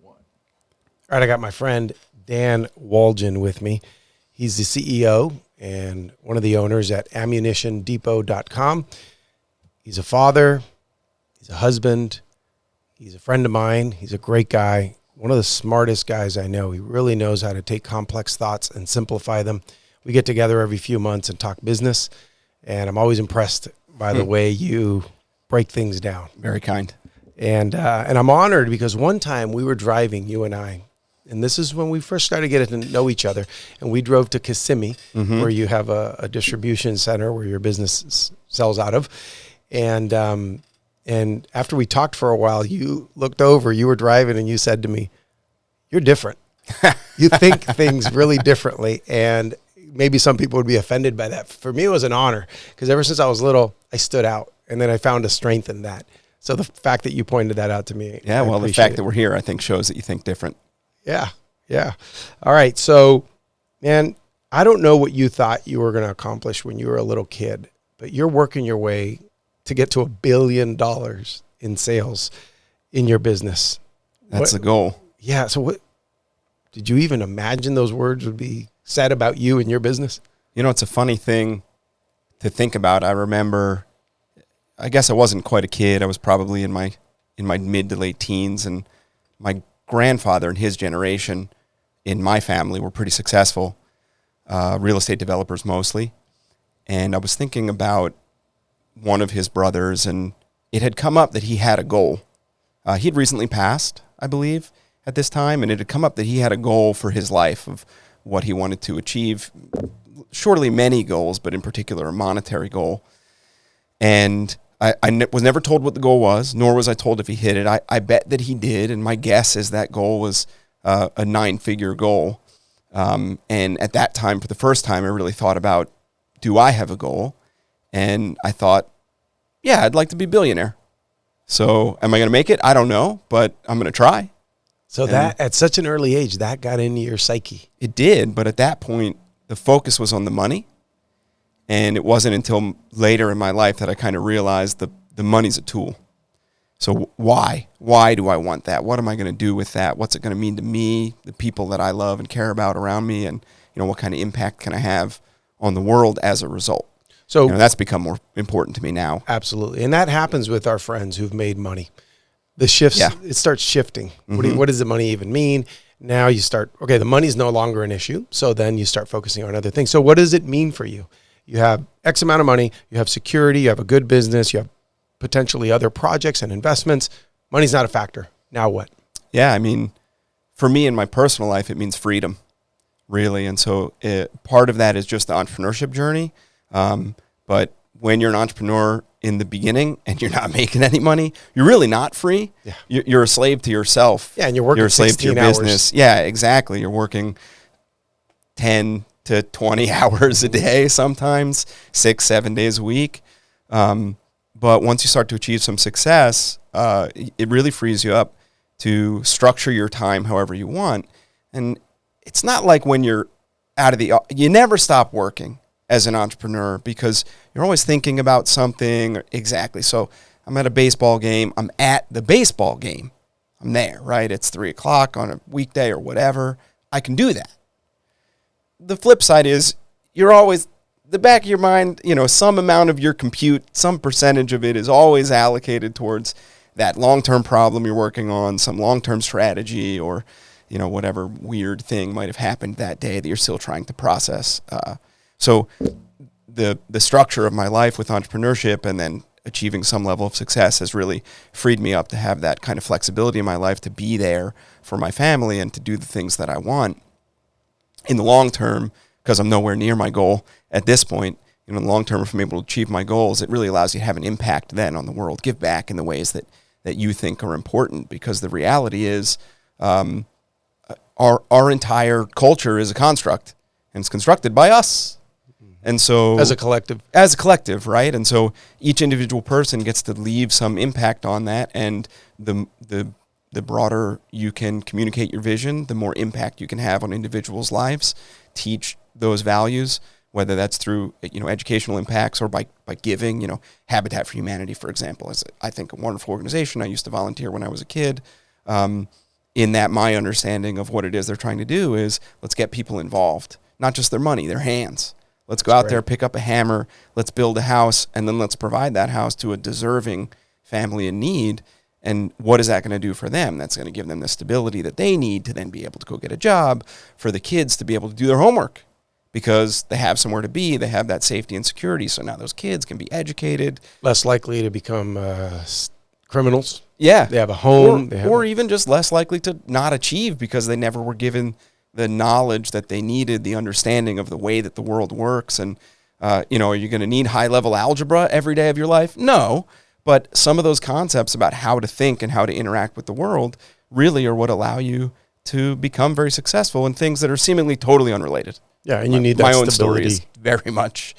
All right, I got my friend Dan Wolgin with me. He's the CEO and one of the owners at ammunitiondepot.com. He's a father, he's a husband, he's a friend of mine, he's a great guy, one of the smartest guys I know. He really knows how to take complex thoughts and simplify them. We get together every few months and talk business, and I'm always impressed by the way you break things down. Very kind. And I'm honored because one time we were driving, you and I, and this is when we first started getting to know each other, and we drove to Kissimmee, where you have a distribution center where your business sells out of. And after we talked for a while, you looked over, you were driving, and you said to me, "You're different. You think things really differently." And maybe some people would be offended by that. For me, it was an honor because ever since I was little, I stood out, and then I found a strength in that. So the fact that you pointed that out to me. Yeah, well, the fact that we're here, I think, shows that you think different. Yeah. All right. So, man, I don't know what you thought you were going to accomplish when you were a little kid, but you're working your way to get to $1 billion in sales in your business. That's the goal. Yeah. So what did you even imagine those words would be said about you and your business? You know, it's a funny thing to think about. I remember, I guess I wasn't quite a kid. I was probably in my mid to late teens, and my grandfather and his generation in my family were pretty successful, real estate developers mostly. And I was thinking about one of his brothers, and it had come up that he had a goal. He'd recently passed, I believe, at this time, and it had come up that he had a goal for his life of what he wanted to achieve. Surely many goals, but in particular a monetary goal. And I was never told what the goal was, nor was I told if he hit it. I bet that he did, and my guess is that goal was a 9-figure goal. And at that time, for the first time, I really thought about, do I have a goal? And I thought, yeah, I'd like to be a billionaire. So am I going to make it? I don't know, but I'm going to try. So that at such an early age, that got into your psyche. It did, but at that point, the focus was on the money. And it wasn't until later in my life that I kind of realized the money's a tool. So why? Why do I want that? What am I going to do with that? What's it going to mean to me, the people that I love and care about around me? And, what kind of impact can I have on the world as a result? So that's become more important to me now. Absolutely. And that happens with our friends who've made money. The shifts, it starts shifting. What does the money even mean? Now you start, okay, the money's no longer an issue. So then you start focusing on other things. So what does it mean for you? You have X amount of money, you have security, you have a good business, you have potentially other projects and investments. Money's not a factor. Now what? Yeah, I mean, for me in my personal life, it means freedom, really. And so part of that is just the entrepreneurship journey. But when you're an entrepreneur in the beginning and you're not making any money, you're really not free. Yeah. You're a slave to yourself. Yeah, and you're working 16 hours. You're a slave to your business. Yeah, exactly. You're working 10 to 20 hours a day, sometimes 6-7 days a week. But once you start to achieve some success, it really frees you up to structure your time however you want. And it's not like when you're out of you never stop working as an entrepreneur because you're always thinking about something. Exactly. So I'm at a baseball game. I'm at the baseball game. I'm there, right? It's 3:00 on a weekday or whatever. I can do that. The flip side is you're always, the back of your mind, some amount of your compute, some percentage of it is always allocated towards that long-term problem you're working on, some long-term strategy, or, whatever weird thing might have happened that day that you're still trying to process. So the structure of my life with entrepreneurship and then achieving some level of success has really freed me up to have that kind of flexibility in my life to be there for my family and to do the things that I want. In the long term, because I'm nowhere near my goal at this point, in the long term, if I'm able to achieve my goals, it really allows you to have an impact then on the world, give back in the ways that you think are important. Because the reality is our entire culture is a construct, and it's constructed by us. And so as a collective, right? And so each individual person gets to leave some impact on that, and the broader you can communicate your vision, the more impact you can have on individuals' lives, teach those values, whether that's through educational impacts or by giving. Habitat for Humanity, for example, is I think a wonderful organization. I used to volunteer when I was a kid, in that my understanding of what it is they're trying to do is let's get people involved, not just their money, their hands. Let's go out there, pick up a hammer, let's build a house, and then let's provide that house to a deserving family in need. And what is that going to do for them? That's going to give them the stability that they need to then be able to go get a job, for the kids to be able to do their homework because they have somewhere to be. They have that safety and security. So now those kids can be educated. Less likely to become criminals. Yeah. They have a home. Or even just less likely to not achieve because they never were given the knowledge that they needed, the understanding of the way that the world works. And, are you going to need high-level algebra every day of your life? No. But some of those concepts about how to think and how to interact with the world really are what allow you to become very successful in things that are seemingly totally unrelated. Yeah, and you need that my own stability. story is very much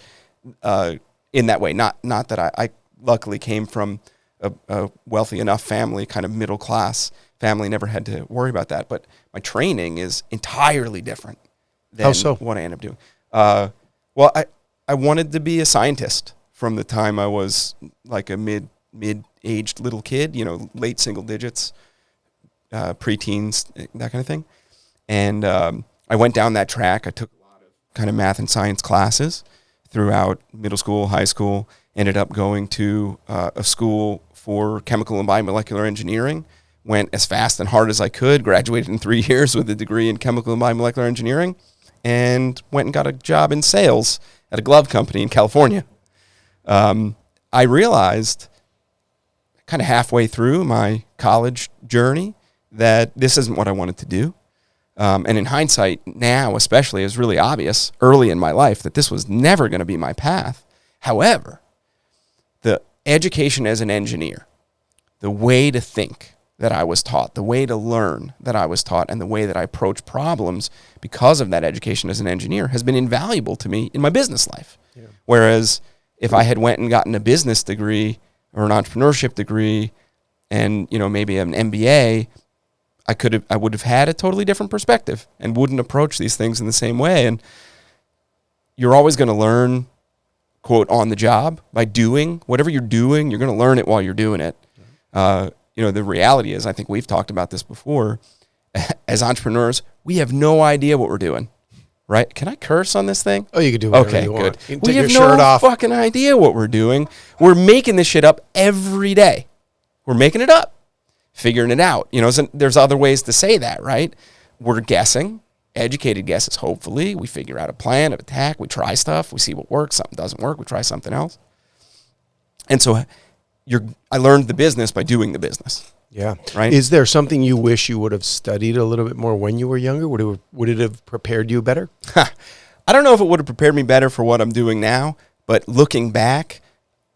in that way. Not that I luckily came from a wealthy enough family, kind of middle class family, never had to worry about that. But my training is entirely different than what I ended up doing. Well, I wanted to be a scientist from the time I was like a mid-aged little kid, late single digits, preteens, that kind of thing. And I went down that track. I took a lot of kind of math and science classes throughout middle school, high school, ended up going to a school for chemical and biomolecular engineering, went as fast and hard as I could, graduated in 3 years with a degree in chemical and biomolecular engineering, and went and got a job in sales at a glove company in California. I realized kind of halfway through my college journey that this isn't what I wanted to do. And in hindsight now, especially, is really obvious early in my life that this was never going to be my path. However, the education as an engineer, the way to think that I was taught, the way to learn that I was taught, and the way that I approach problems because of that education as an engineer has been invaluable to me in my business life. Yeah. Whereas if I had went and gotten a business degree or an entrepreneurship degree and, maybe an MBA, I would have had a totally different perspective and wouldn't approach these things in the same way. And you're always going to learn, quote, on the job by doing whatever you're doing. You're going to learn it while you're doing it. The reality is, I think we've talked about this before, as entrepreneurs, we have no idea what we're doing, right? Can I curse on this thing? Oh, you can do whatever you want. Good. You can we take have your shirt no off. fucking idea what we're doing. We're making this shit up every day. We're making it up, figuring it out. There's other ways to say that, right? We're guessing, educated guesses, hopefully. We figure out a plan of attack. We try stuff. We see what works. Something doesn't work. We try something else. And so I learned the business by doing the business. Yeah. Right. Is there something you wish you would have studied a little bit more when you were younger? Would it have prepared you better? I don't know if it would have prepared me better for what I'm doing now, but looking back,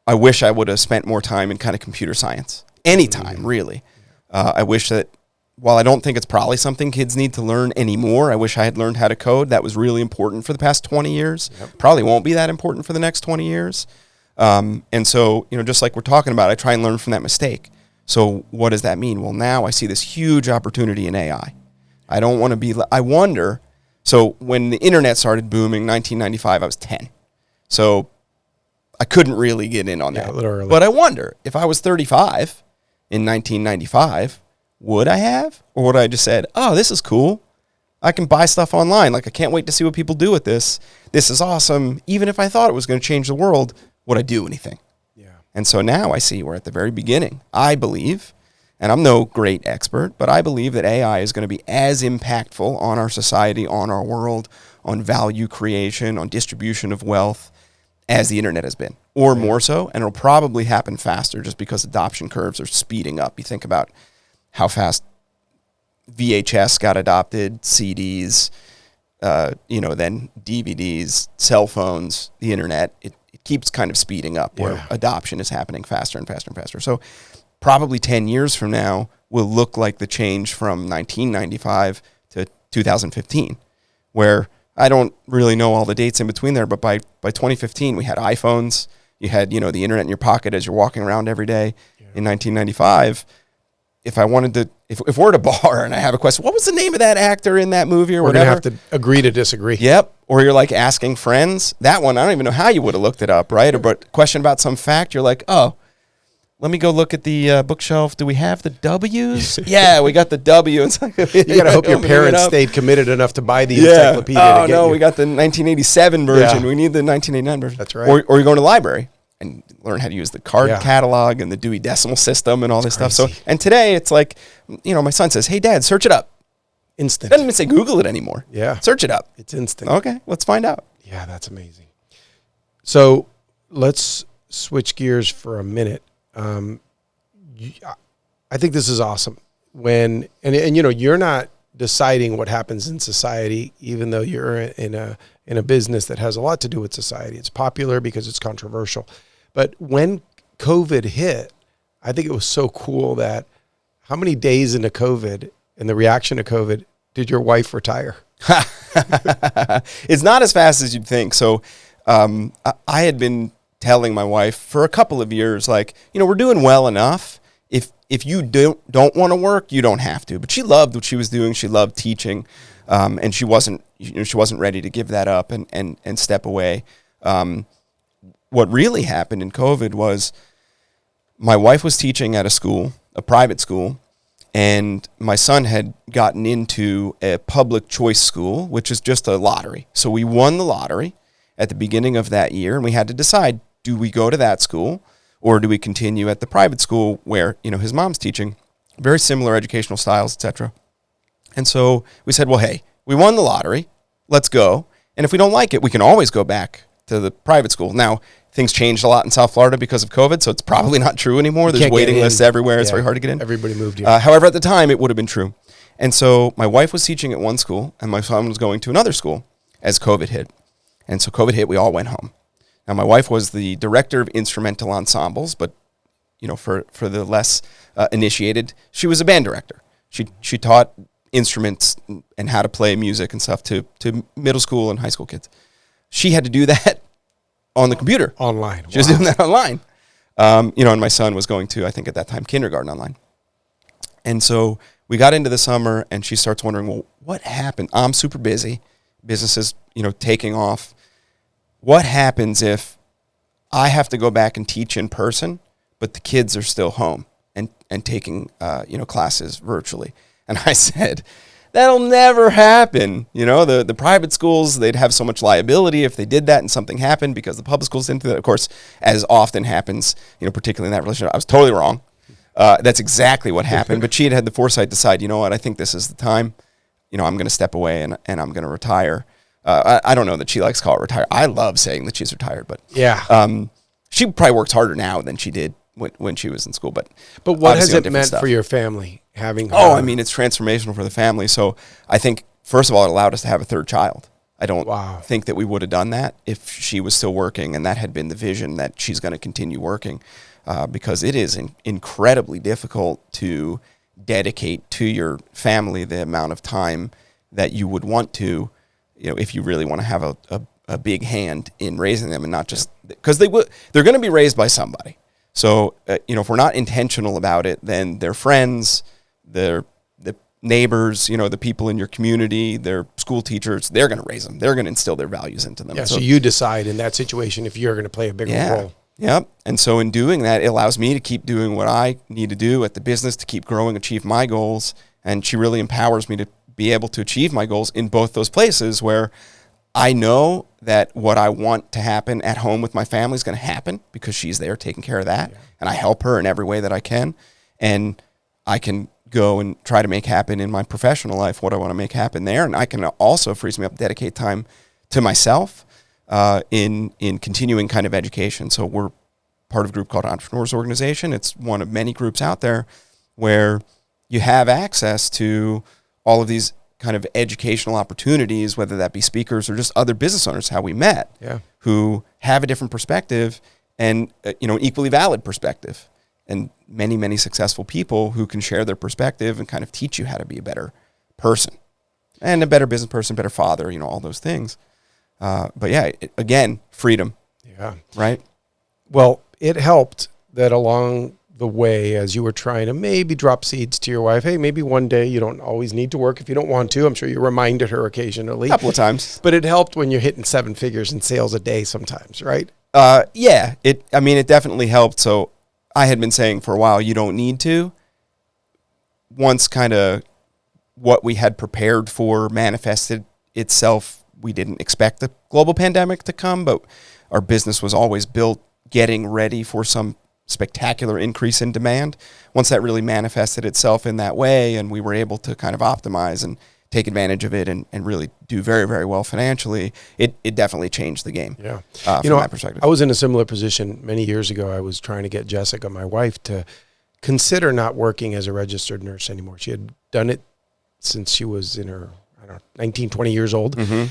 I wish I would have spent more time in kind of computer science. Anytime, really. I wish that, while I don't think it's probably something kids need to learn anymore, I wish I had learned how to code. That was really important for the past 20 years. Yep. Probably won't be that important for the next 20 years. And so, just like we're talking about, I try and learn from that mistake. So what does that mean? Well, now I see this huge opportunity in AI. I wonder, so when the internet started booming, 1995, I was 10. So I couldn't really get in on that. Literally. But I wonder, if I was 35 in 1995, would I have? Or would I just said, oh, this is cool. I can buy stuff online. Like, I can't wait to see what people do with this. This is awesome. Even if I thought it was going to change the world, would I do anything? Yeah. And so now I see we're at the very beginning. I believe, and I'm no great expert, but I believe that AI is going to be as impactful on our society, on our world, on value creation, on distribution of wealth as the internet has been, or more so. And it'll probably happen faster just because adoption curves are speeding up. You think about how fast VHS got adopted, CDs, then DVDs, cell phones, the internet. It keeps kind of speeding up where adoption is happening faster and faster and faster. So probably 10 years from now will look like the change from 1995 to 2015, where I don't really know all the dates in between there, but by 2015 we had iPhones. You had, the internet in your pocket as you're walking around every day. In 1995, if I wanted to, if we're at a bar and I have a question, what was the name of that actor in that movie or whatever? We're going to have to agree to disagree. Yep. Or you're like asking friends. That one, I don't even know how you would have looked it up, right? Or but question about some fact, you're like, oh, let me go look at the bookshelf. Do we have the W's? Yeah, we got the W. It's like, You got to hope your parents stayed committed enough to buy the encyclopedia. Oh, to get no, you. we got the 1987 version. Yeah. We need the 1989 version. That's right. Or you go to the library and learn how to use the card Yeah. catalog and the Dewey Decimal System and all this stuff. So, crazy. and today it's like, my son says, hey, Dad, search it up. Instant. Doesn't even say Google it anymore. Yeah. Search it up. It's instant. Okay, let's find out. Yeah, that's amazing. So let's switch gears for a minute. I think this is awesome. When you're not deciding what happens in society, even though you're in a business that has a lot to do with society. It's popular because it's controversial. But when COVID hit, I think it was so cool that how many days into COVID and the reaction to COVID did your wife retire? It's not as fast as you'd think. So I had been telling my wife for a couple of years, like, we're doing well enough. If you don't want to work, you don't have to. But she loved what she was doing. She loved teaching, and she wasn't ready to give that up and step away. What really happened in COVID was my wife was teaching at a private school, and my son had gotten into a public choice school, which is just a lottery. So we won the lottery at the beginning of that year, and we had to decide, do we go to that school or do we continue at the private school where, his mom's teaching, very similar educational styles, etc. And so we said, well, hey, we won the lottery, let's go. And if we don't like it, we can always go back to the private school. Now, things changed a lot in South Florida because of COVID, so it's probably not true anymore. There's waiting lists everywhere. It's very hard to get in. Everybody moved here. However, at the time, it would have been true. And so my wife was teaching at one school, and my son was going to another school as COVID hit. And so COVID hit, we all went home. Now, my wife was the director of instrumental ensembles, but, for the less initiated, she was a band director. She taught instruments and how to play music and stuff to middle school and high school kids. She had to do that on the computer. Online. She was doing that online. And my son was going to, I think at that time, kindergarten online. And so we got into the summer, and she starts wondering, well, what happened? I'm super busy. Business is, taking off. What happens if I have to go back and teach in person, but the kids are still home and taking, classes virtually? And I said, that'll never happen. The private schools, they'd have so much liability if they did that and something happened because the public schools didn't do that. Of course, as often happens, particularly in that relationship, I was totally wrong. That's exactly what happened. But she had the foresight to decide, I think this is the time. I'm going to step away and I'm going to retire. I don't know that she likes to call it retire. I love saying that she's retired, but yeah, she probably works harder now than she did when she was in school. But what has it meant for your family having her? Oh, I mean, it's transformational for the family. So I think, first of all, it allowed us to have a third child. I don't think that we would have done that if she was still working and that had been the vision that she's going to continue working, because it is incredibly difficult to dedicate to your family the amount of time that you would want to, if you really want to have a big hand in raising them, and not just because they're going to be raised by somebody. So, if we're not intentional about it, then their friends, the neighbors, the people in your community, their school teachers, they're going to raise them. They're going to instill their values into them. Yeah, so you decide in that situation if you're going to play a bigger role. Yep. And so in doing that, it allows me to keep doing what I need to do at the business to keep growing, achieve my goals. And she really empowers me to be able to achieve my goals in both those places where I know that what I want to happen at home with my family is going to happen because she's there taking care of that. Yeah. And I help her in every way that I can. And I can go and try to make happen in my professional life what I want to make happen there. And I can also frees me up to dedicate time to myself in continuing kind of education. So we're part of a group called Entrepreneurial Organization. It's one of many groups out there where you have access to all of these kind of educational opportunities, whether that be speakers or just other business owners, how we met, who have a different perspective and, an equally valid perspective. And many, many successful people who can share their perspective and kind of teach you how to be a better person and a better business person, better father, all those things. But yeah, again, freedom. Yeah. Right? Well, it helped that along the way, as you were trying to maybe drop seeds to your wife, hey, maybe one day you don't always need to work if you don't want to. I'm sure you reminded her occasionally. A couple of times. But it helped when you're hitting 7 figures in sales a day sometimes, right? Yeah. It definitely helped. So I had been saying for a while, you don't need to. Once kind of what we had prepared for manifested itself, we didn't expect the global pandemic to come, but our business was always built getting ready for some spectacular increase in demand. Once that really manifested itself in that way, and we were able to kind of optimize and take advantage of it and really do very, very well financially, it definitely changed the game. Yeah. From that perspective. I was in a similar position many years ago. I was trying to get Jessica, my wife, to consider not working as a registered nurse anymore. She had done it since she was in her, 19, 20 years old. Mm-hmm.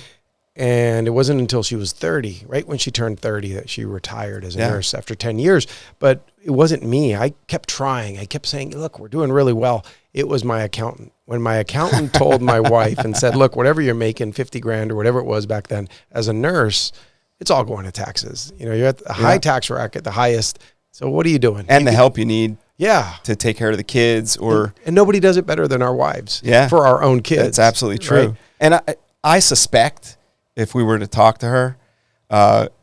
And it wasn't until she was 30, right when she turned 30, that she retired as a nurse after 10 years. But it wasn't me. I kept trying. I kept saying, look, we're doing really well. It was my accountant. When my accountant told my wife and said, look, whatever you're making, 50 grand or whatever it was back then, as a nurse, it's all going to taxes. You're at the high tax bracket, the highest. So what are you doing? And the help you need Yeah. to take care of the kids, or and nobody does it better than our wives. Yeah. For our own kids. That's absolutely true. Right? And I suspect if we were to talk to her,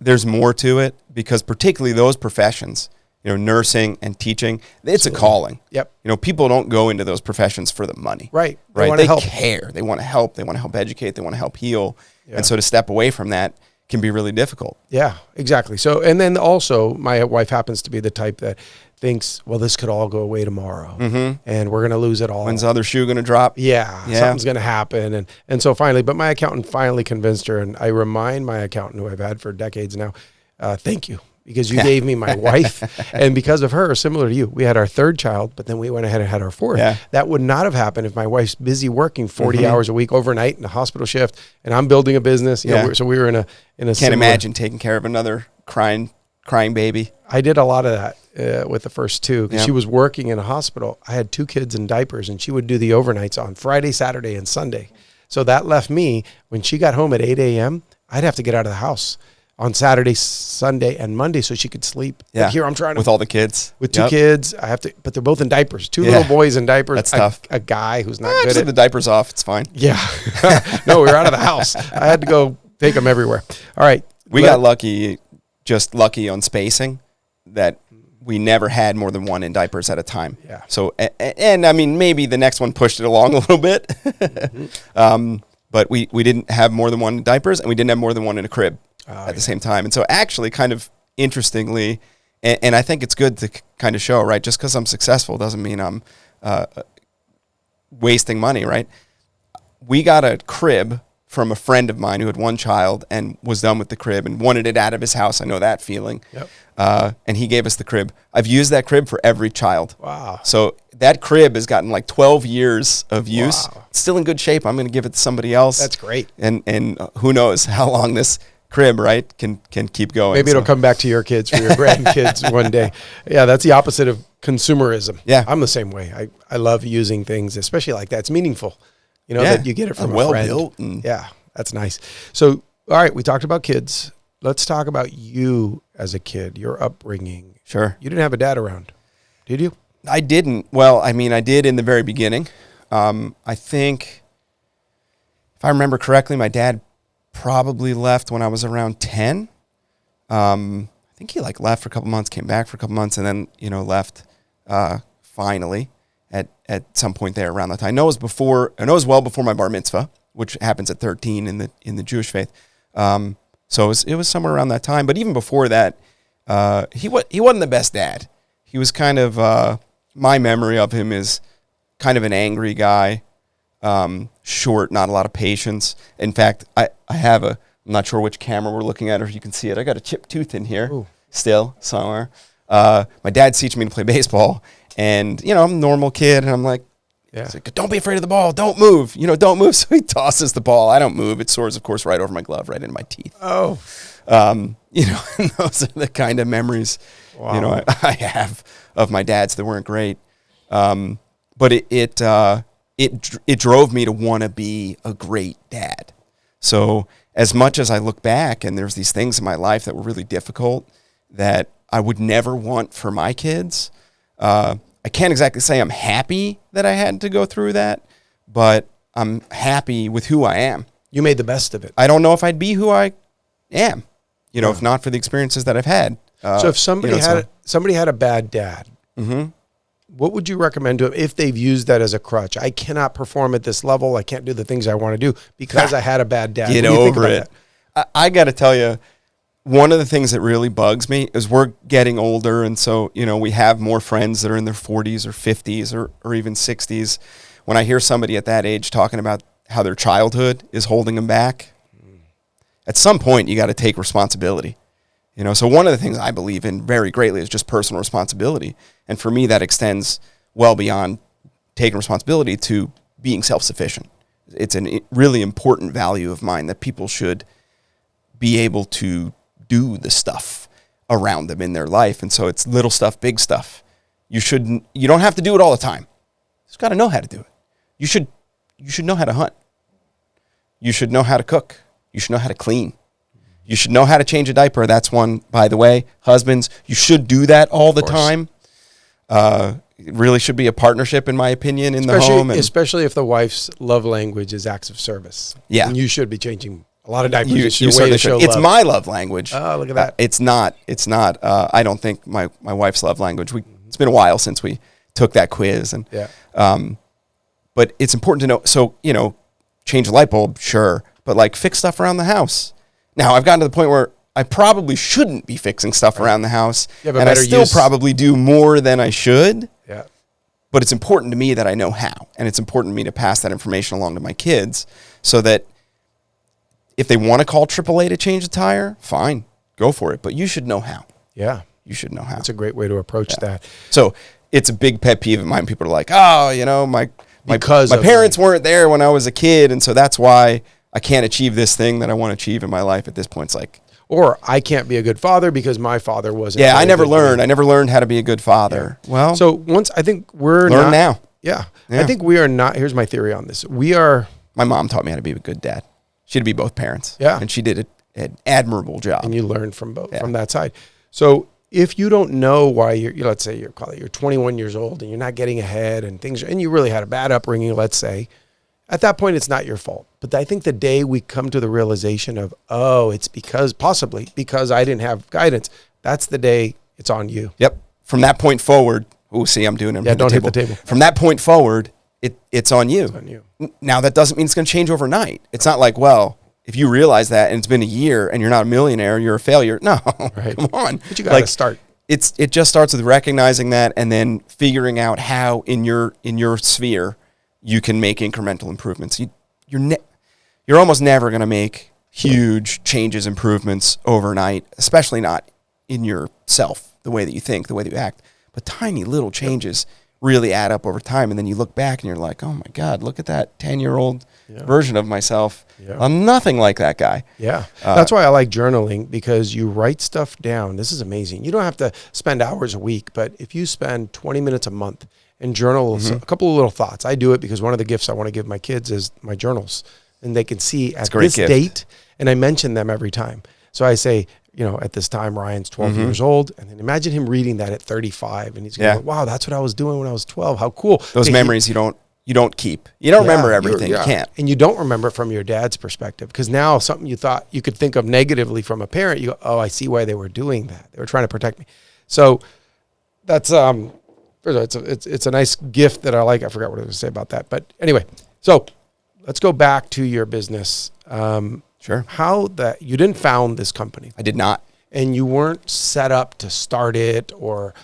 there's more to it, because particularly those professions, nursing and teaching, it's a calling. Yep. People don't go into those professions for the money. Right. Right. They care. They want to help. They want to help educate. They want to help heal. Yeah. And so to step away from that can be really difficult. Yeah, exactly. So, and then also my wife happens to be the type that thinks, well, this could all go away tomorrow, and we're going to lose it all. When's the other shoe going to drop? Yeah, something's going to happen. And so finally, but my accountant finally convinced her, and I remind my accountant, who I've had for decades now, thank you, because you gave me my wife. And because of her, similar to you, we had our third child, but then we went ahead and had our fourth. Yeah. That would not have happened if my wife's busy working 40 hours a week overnight in a hospital shift, and I'm building a business. So we were in a Can't imagine taking care of another crying baby. I did a lot of that with the first two, because she was working in a hospital. I had 2 kids in diapers, and she would do the overnights on Friday, Saturday, and Sunday. So that left me, when she got home at 8 a.m., I'd have to get out of the house on Saturday, Sunday, and Monday so she could sleep. Yeah. Like, here I'm trying to. With all the kids. With 2 kids. I have to, but they're both in diapers. 2 little boys in diapers. That's tough. A guy who's not good just at the diapers off. It's fine. Yeah. No, we were out of the house. I had to go take them everywhere. All right. We got lucky on spacing, that we never had more than 1 in diapers at a time. Yeah. So, and I mean, maybe the next one pushed it along a little bit. But we didn't have more than 1 in diapers, and we didn't have more than 1 in a crib at the same time. And so actually, kind of interestingly, and I think it's good to kind of show, right? Just because I'm successful doesn't mean I'm wasting money, right? We got a crib from a friend of mine who had 1 child and was done with the crib and wanted it out of his house. I know that feeling. Yep. And he gave us the crib. I've used that crib for every child. Wow. So that crib has gotten like 12 years of use. Wow. It's still in good shape. I'm going to give it to somebody else. That's great. And who knows how long this crib, right, can keep going. Maybe it'll come back to your kids for your grandkids one day. Yeah, that's the opposite of consumerism. Yeah. I'm the same way. I love using things, especially like that. It's meaningful. That you get it from a friend. Well built. Yeah, that's nice. So, all right, we talked about kids. Let's talk about you as a kid, your upbringing. Sure. You didn't have a dad around, did you? I didn't. Well, I mean, I did in the very beginning. I think, if I remember correctly, my dad probably left when I was around 10. I think he left for a couple months, came back for a couple months, and then, left finally at some point there around that time. I know it was well before my bar mitzvah, which happens at 13 in the Jewish faith. So it was somewhere around that time. But even before that, he wasn't the best dad. He was kind of, my memory of him is kind of an angry guy, short, not a lot of patience. In fact, I have I'm not sure which camera we're looking at or if you can see it. I got a chipped tooth in here still somewhere. My dad's teaching me to play baseball, and, I'm a normal kid, and I'm like, don't be afraid of the ball. Don't move. Don't move. So he tosses the ball. I don't move. It soars, of course, right over my glove, right into my teeth. Oh. And those are the kind of memories, Wow. I have of my dads that weren't great. But it drove me to want to be a great dad. So as much as I look back and there's these things in my life that were really difficult that I would never want for my kids, I can't exactly say I'm happy that I had to go through that, but I'm happy with who I am. You made the best of it. I don't know if I'd be who I am, if not for the experiences that I've had. So if somebody had a bad dad, Mm-hmm. what would you recommend to them if they've used that as a crutch? I cannot perform at this level. I can't do the things I want to do because I had a bad dad. Get over it. I got to tell you, one of the things that really bugs me is we're getting older. And so, we have more friends that are in their 40s or 50s or even 60s. When I hear somebody at that age talking about how their childhood is holding them back, at some point you got to take responsibility. So one of the things I believe in very greatly is just personal responsibility. And for me, that extends well beyond taking responsibility to being self-sufficient. It's a really important value of mine that people should be able to do the stuff around them in their life. And so it's little stuff, big stuff. You don't have to do it all the time. You just got to know how to do it. You should know how to hunt. You should know how to cook. You should know how to clean. You should know how to change a diaper. That's one, by the way. Husbands, you should do that all the time. It really should be a partnership, in my opinion, in the home. Especially if the wife's love language is acts of service. Yeah. And you should be changing a lot of diapers. It's my love language. Oh, look at that. It's not. I don't think my wife's love language. It's been a while since we took that quiz. But it's important to know. So, change a light bulb, sure. But fix stuff around the house. Now, I've gotten to the point where I probably shouldn't be fixing stuff around the house. And I still probably do more than I should. Yeah. But it's important to me that I know how. And it's important to me to pass that information along to my kids so that if they want to call AAA to change the tire, fine, go for it. But you should know how. Yeah. You should know how. That's a great way to approach that. So it's a big pet peeve of mine. People are like, oh, my parents weren't there when I was a kid, and so that's why I can't achieve this thing that I want to achieve in my life at this point. It's like, or I can't be a good father because my father wasn't. Yeah, I never learned how to be a good father. Yeah. Well, so I think we're learn now. Yeah. I think we are not. Here's my theory on this. My mom taught me how to be a good dad. She had to be both parents. Yeah. And she did an admirable job. And you learned from both, from that side. So if you don't know why let's say you're 21 years old and you're not getting ahead and you really had a bad upbringing, let's say, at that point, it's not your fault. But I think the day we come to the realization of, it's possibly because I didn't have guidance, that's the day it's on you. Yep. From that point forward, I'm doing it. Yeah, don't hit the table. From that point forward, it's on you. It's on you. Now, that doesn't mean it's going to change overnight. It's not like, if you realize that and it's been a year and you're not a millionaire, you're a failure. No, come on. But you got to start. It just starts with recognizing that and then figuring out how in your sphere you can make incremental improvements. You're almost never going to make huge changes, improvements overnight, especially not in yourself, the way that you think, the way that you act. But tiny little changes really add up over time. And then you look back and you're like, oh my God, look at that 10-year-old version of myself. Yeah. I'm nothing like that guy. Yeah. That's why I like journaling, because you write stuff down. This is amazing. You don't have to spend hours a week, but if you spend 20 minutes a month and journal a couple of little thoughts. I do it because one of the gifts I want to give my kids is my journals, and they can see at this date, and I mention them every time. So I say, at this time, Ryan's 12 years old, and then imagine him reading that at 35, and he's going, wow, that's what I was doing when I was 12. How cool. Those memories you don't keep. You don't remember everything. You can't. And you don't remember it from your dad's perspective, because now something you thought you could think of negatively from a parent, you go, oh, I see why they were doing that. They were trying to protect me. So that's it's a nice gift that I like. I forgot what I was going to say about that. But anyway, so let's go back to your business. Sure. How that you didn't found this company. I did not. And you weren't set up to start it or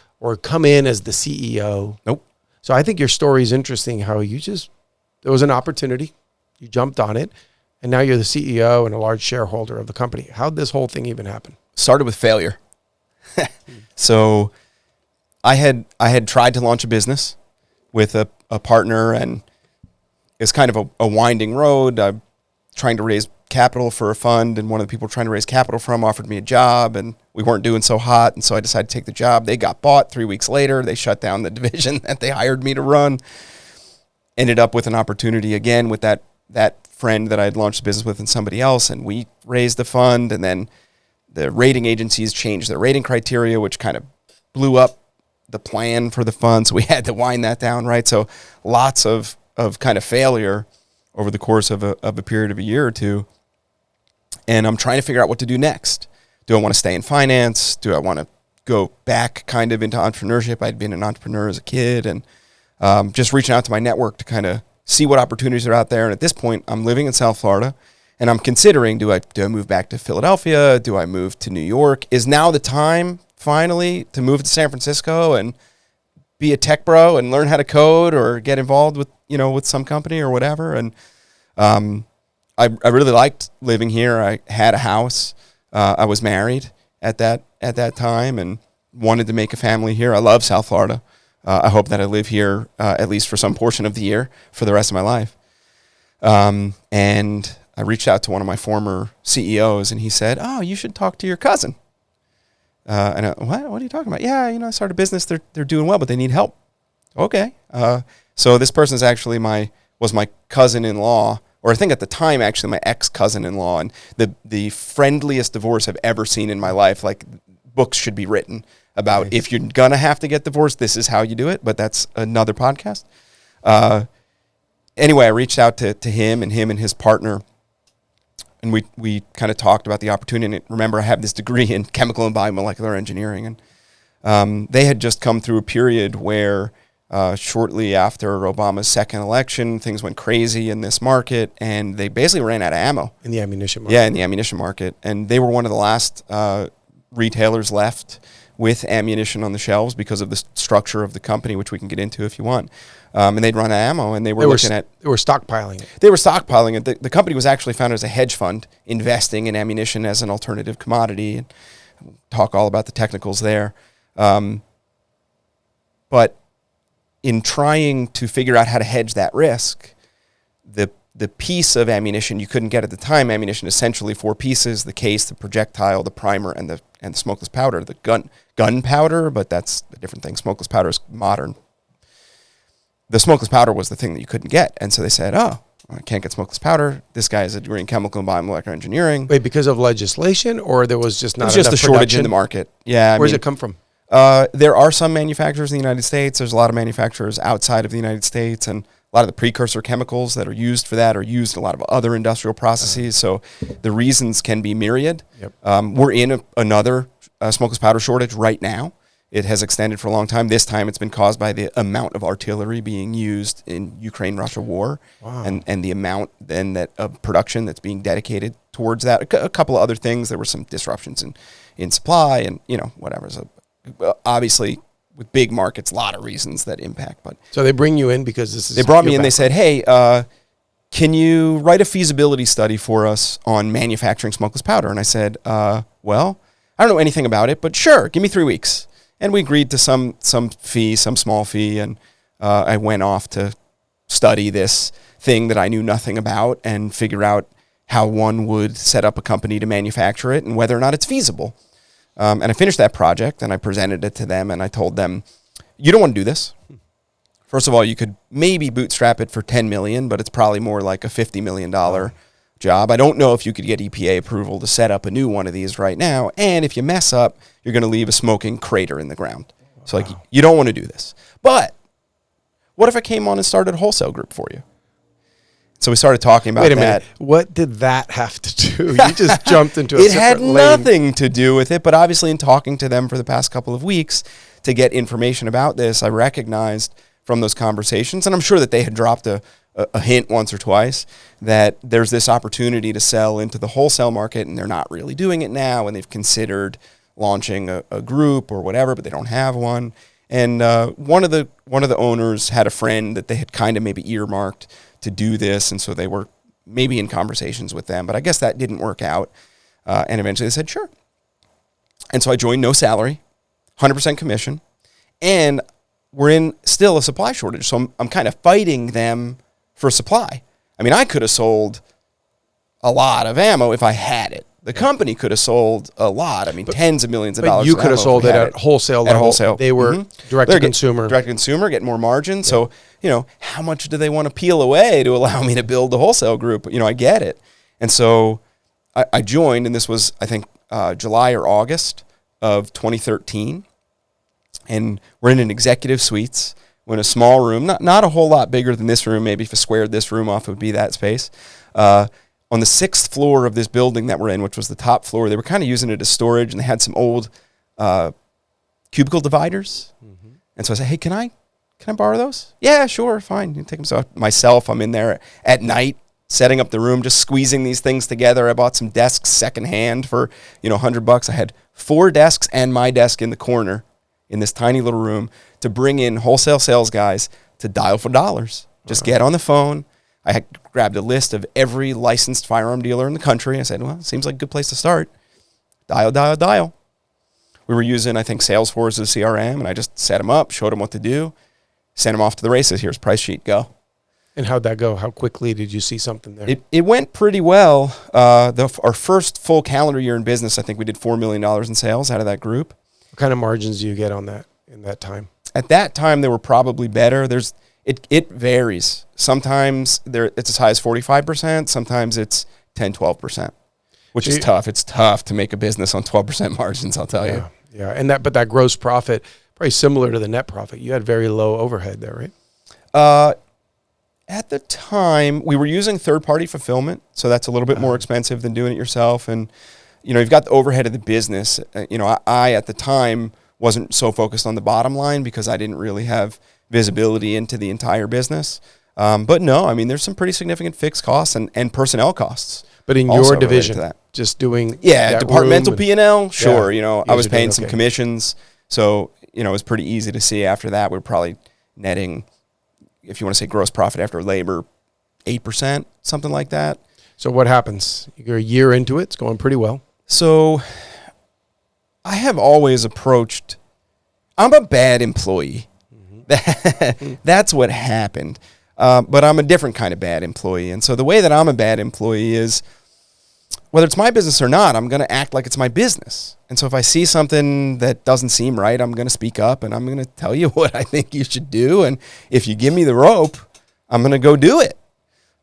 come in as the CEO. Nope. So I think your story is interesting, how there was an opportunity, you jumped on it, and now you're the CEO and a large shareholder of the company. How'd this whole thing even happen? Started with failure. So I had tried to launch a business with a partner, and it's kind of a winding road. I'm trying to raise capital for a fund, and one of the people trying to raise capital from offered me a job, and we weren't doing so hot, and so I decided to take the job. They got bought 3 weeks later. They shut down the division that they hired me to run. Ended up with an opportunity again with that friend that I had launched the business with and somebody else, and we raised the fund, and then the rating agencies changed their rating criteria, which kind of blew up the plan for the fund, so we had to wind that down, right? So lots of kind of failure over the course of a period of a year or two. And I'm trying to figure out what to do next. Do I want to stay in finance? Do I want to go back kind of into entrepreneurship. I'd been an entrepreneur as a kid, and just reaching out to my network to kind of see what opportunities are out there. And at this point, I'm living in South Florida, and I'm considering, do I move back to Philadelphia? Do I move to New York? Is now the time, finally, to move to San Francisco and be a tech bro and learn how to code or get involved with, with some company or whatever? And I really liked living here. I had a house. I was married at that time and wanted to make a family here. I love South Florida. I hope that I live here at least for some portion of the year for the rest of my life. And I reached out to one of my former CEOs, and he said, "Oh, you should talk to your cousin." And what are you talking about? Yeah, I started a business. They're doing well, but they need help. Okay. So this person is actually was my cousin-in-law, or I think at the time actually my ex-cousin-in-law, and the friendliest divorce I've ever seen in my life. Like, books should be written about if you're gonna have to get divorced, this is how you do it. But that's another podcast. Anyway, I reached out to him and his partner, and we kind of talked about the opportunity. And remember, I have this degree in chemical and biomolecular engineering, and they had just come through a period where shortly after Obama's second election, things went crazy in this market, and they basically ran out of ammo. In the ammunition market. Yeah, in the ammunition market. And they were one of the last retailers left with ammunition on the shelves because of the structure of the company, which we can get into if you want. And they'd run out of ammo, and they were stockpiling it. They were stockpiling it. The company was actually founded as a hedge fund, investing in ammunition as an alternative commodity. And we'll talk all about the technicals there. But in trying to figure out how to hedge that risk, the piece of ammunition you couldn't get at the time, ammunition essentially 4 pieces: the case, the projectile, the primer, and the smokeless powder. The gunpowder, but that's a different thing. Smokeless powder is modern. The smokeless powder was the thing that you couldn't get, and so they said, "Oh, I can't get smokeless powder. This guy has a degree in chemical and biomolecular engineering." Wait, because of legislation, or there was just not enough It was just a shortage production? in the market. Yeah. Where does it come from? There are some manufacturers in the United States. There's a lot of manufacturers outside of the United States, and a lot of the precursor chemicals that are used for that are used in a lot of other industrial processes. So the reasons can be myriad. Yep. We're in another smokeless powder shortage right now. It has extended for a long time. This time it's been caused by the amount of artillery being used in Ukraine-Russia war. Wow. and the amount then of production that's being dedicated towards that. A couple of other things. There were some disruptions in supply and, whatever. So obviously, with big markets, a lot of reasons that impact. But so they bring you in because this is. They brought me in. They said, "Hey, can you write a feasibility study for us on manufacturing smokeless powder?" And I said, "Well, I don't know anything about it, but sure, give me 3 weeks." And we agreed to some small fee, and I went off to study this thing that I knew nothing about and figure out how one would set up a company to manufacture it and whether or not it's feasible. And I finished that project, and I presented it to them, and I told them, "You don't want to do this. First of all, you could maybe bootstrap it for $10 million, but it's probably more like a $50 million job. I don't know if you could get EPA approval to set up a new one of these right now. And if you mess up, you're going to leave a smoking crater in the ground. So, you don't want to do this. But what if I came on and started a wholesale group for you?" So we started talking about that. Wait a minute. What did that have to do? You just jumped into a It separate had lane. nothing to do with it, but obviously in talking to them for the past couple of weeks to get information about this, I recognized from those conversations, and I'm sure that they had dropped a hint once or twice, that there's this opportunity to sell into the wholesale market, and they're not really doing it now, and they've considered launching a group or whatever, but they don't have one. And one of the owners had a friend that they had kind of maybe earmarked to do this, and so they were maybe in conversations with them, but I guess that didn't work out. And eventually they said, "Sure." And so I joined, no salary, 100% commission, and we're in still a supply shortage. So I'm kind of fighting them for supply. I mean, I could have sold a lot of ammo if I had it. The company could have sold a lot. I mean, tens of millions of dollars. But you could have sold it at wholesale level. At wholesale. They were direct to consumer. Direct to consumer, get more margin. Yeah. So, how much do they want to peel away to allow me to build the wholesale group? I get it. And so I joined, and this was, I think, July or August of 2013. And we're in an executive suites. We're in a small room, not a whole lot bigger than this room. Maybe if I squared this room off, it would be that space. On the 6th floor of this building that we're in, which was the top floor, they were kind of using it as storage, and they had some old cubicle dividers. Mm-hmm. And so I said, hey, can I borrow those? Yeah, sure, fine. You take them. So myself, I'm in there at night, setting up the room, just squeezing these things together. I bought some desks secondhand for, $100. I had 4 desks and my desk in the corner in this tiny little room to bring in wholesale sales guys to dial for dollars. Just get on the phone. I had grabbed a list of every licensed firearm dealer in the country. I said, well, it seems like a good place to start. Dial. We were using, I think, Salesforce as CRM, and I just set them up, showed them what to do, sent them off to the races. Here's price sheet, go. And how'd that go? How quickly did you see something there? It went pretty well. Our first full calendar year in business, I think we did $4 million in sales out of that group. What kind of margins do you get on that in that time? At that time, they were probably better. It varies. Sometimes it's as high as 45%. Sometimes it's 10, 12%, which is tough. It's tough to make a business on 12% margins, I'll tell you. Yeah. But that gross profit, probably similar to the net profit. You had very low overhead there, right? At the time, we were using third-party fulfillment, so that's a little bit more expensive than doing it yourself. And, you've got the overhead of the business. I at the time, wasn't so focused on the bottom line because I didn't really have visibility into the entire business. But no, I mean, there's some pretty significant fixed costs and personnel costs. But in your division, just doing departmental P&L, sure. I was paying some okay. commissions, so it was pretty easy to see. After that, we're probably netting, if you want to say gross profit after labor, 8%, something like that. So what happens? You're a year into it. It's going pretty well. So I have always approached, I'm a bad employee. Mm-hmm. That's what happened. But I'm a different kind of bad employee. And so the way that I'm a bad employee is, whether it's my business or not, I'm going to act like it's my business. And so if I see something that doesn't seem right, I'm going to speak up and I'm going to tell you what I think you should do. And if you give me the rope, I'm going to go do it.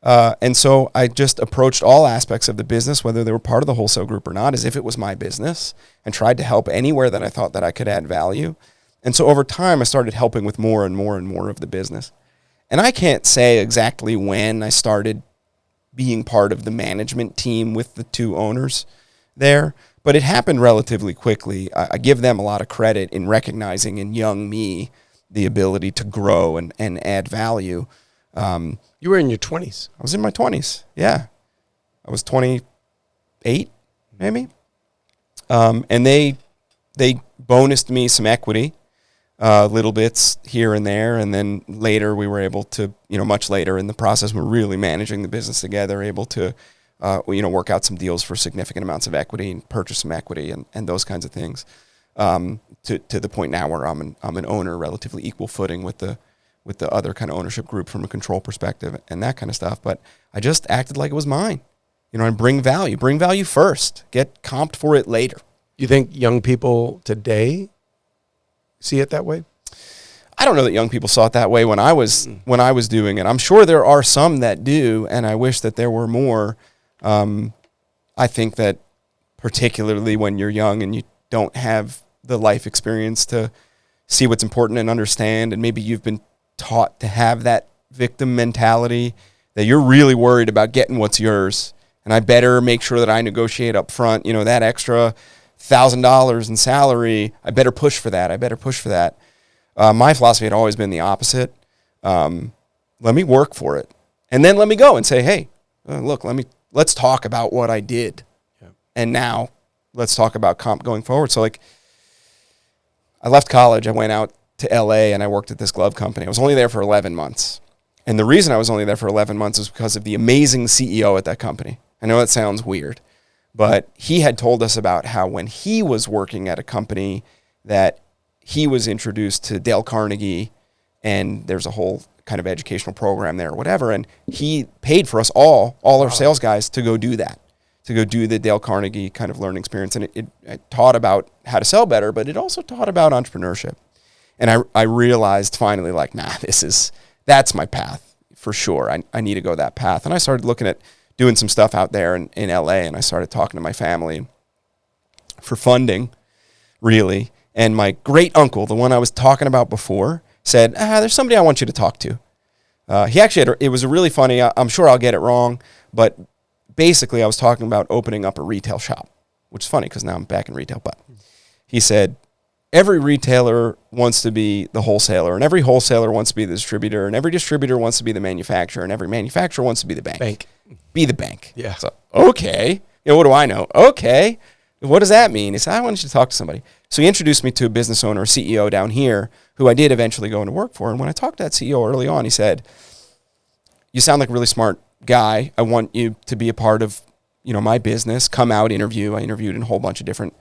And so I just approached all aspects of the business, whether they were part of the wholesale group or not, as if it was my business, and tried to help anywhere that I thought that I could add value. And so over time, I started helping with more and more and more of the business. And I can't say exactly when I started being part of the management team with the 2 owners there, but it happened relatively quickly. I give them a lot of credit in recognizing in young me the ability to grow and add value. You were in your 20s. I was in my 20s, yeah. I was 28, maybe. And they bonused me some equity, little bits here and there, and then later we were able to, much later in the process, we're really managing the business together, able to, work out some deals for significant amounts of equity and purchase some equity and those kinds of things, to the point now where I'm an owner, relatively equal footing with the other kind of ownership group from a control perspective and that kind of stuff. But I just acted like it was mine, and bring value first, get comped for it later. You think young people today see it that way? I don't know that young people saw it that way when I was doing it. I'm sure there are some that do, and I wish that there were more. I think that particularly when you're young and you don't have the life experience to see what's important and understand, and maybe you've been taught to have that victim mentality, that you're really worried about getting what's yours, and I better make sure that I negotiate up front, that extra $1,000 in salary, I better push for that. My philosophy had always been the opposite. Let me work for it, and then let me go and say, hey, look, let's talk about what I did. Yeah. And now let's talk about comp going forward. So I left college, I went out to LA and I worked at this glove company. I was only there for 11 months. And the reason I was only there for 11 months is because of the amazing CEO at that company. I know that sounds weird, but he had told us about how when he was working at a company that he was introduced to Dale Carnegie, and there's a whole kind of educational program there or whatever, and he paid for us all our sales guys to go do that, to go do the Dale Carnegie kind of learning experience. And it taught about how to sell better, but it also taught about entrepreneurship. And I realized finally, that's my path for sure. I need to go that path. And I started looking at doing some stuff out there in LA, and I started talking to my family for funding, really. And my great uncle, the one I was talking about before, said, there's somebody I want you to talk to. He actually it was a really funny, I'm sure I'll get it wrong, but basically I was talking about opening up a retail shop, which is funny because now I'm back in retail. But he said, every retailer wants to be the wholesaler, and every wholesaler wants to be the distributor, and every distributor wants to be the manufacturer, and every manufacturer wants to be the bank. Be the bank. Yeah. So, okay. What do I know? Okay. What does that mean? He said, I want you to talk to somebody. So he introduced me to a business owner, a CEO down here, who I did eventually go into work for. And when I talked to that CEO early on, he said, you sound like a really smart guy. I want you to be a part of, my business. Come out, interview. I interviewed in a whole bunch of different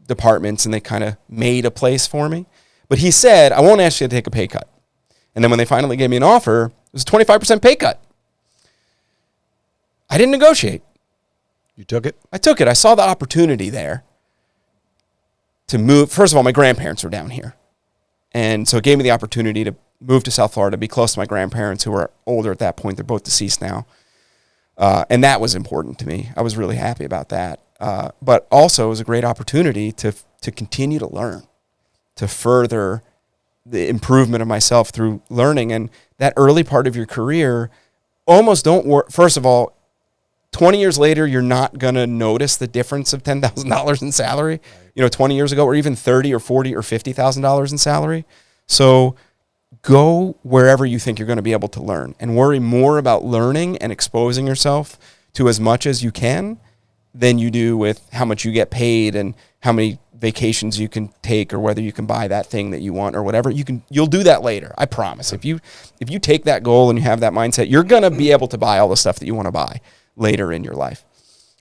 departments, and they kind of made a place for me. But he said, I won't ask you to take a pay cut. And then when they finally gave me an offer, it was a 25% pay cut. I didn't negotiate. You took it? I took it. I saw the opportunity there to move. First of all, my grandparents were down here. And so it gave me the opportunity to move to South Florida, be close to my grandparents who were older at that point. They're both deceased now. And that was important to me. I was really happy about that. But also it was a great opportunity to continue to learn, to further the improvement of myself through learning. And that early part of your career, almost don't work. First of all, 20 years later, you're not going to notice the difference of $10,000 in salary, 20 years ago, or even 30 or 40 or $50,000 in salary. So go wherever you think you're going to be able to learn, and worry more about learning and exposing yourself to as much as you can than you do with how much you get paid and how many vacations you can take or whether you can buy that thing that you want or whatever. You'll do that later. I promise. If you take that goal and you have that mindset, you're going to be able to buy all the stuff that you want to buy later in your life.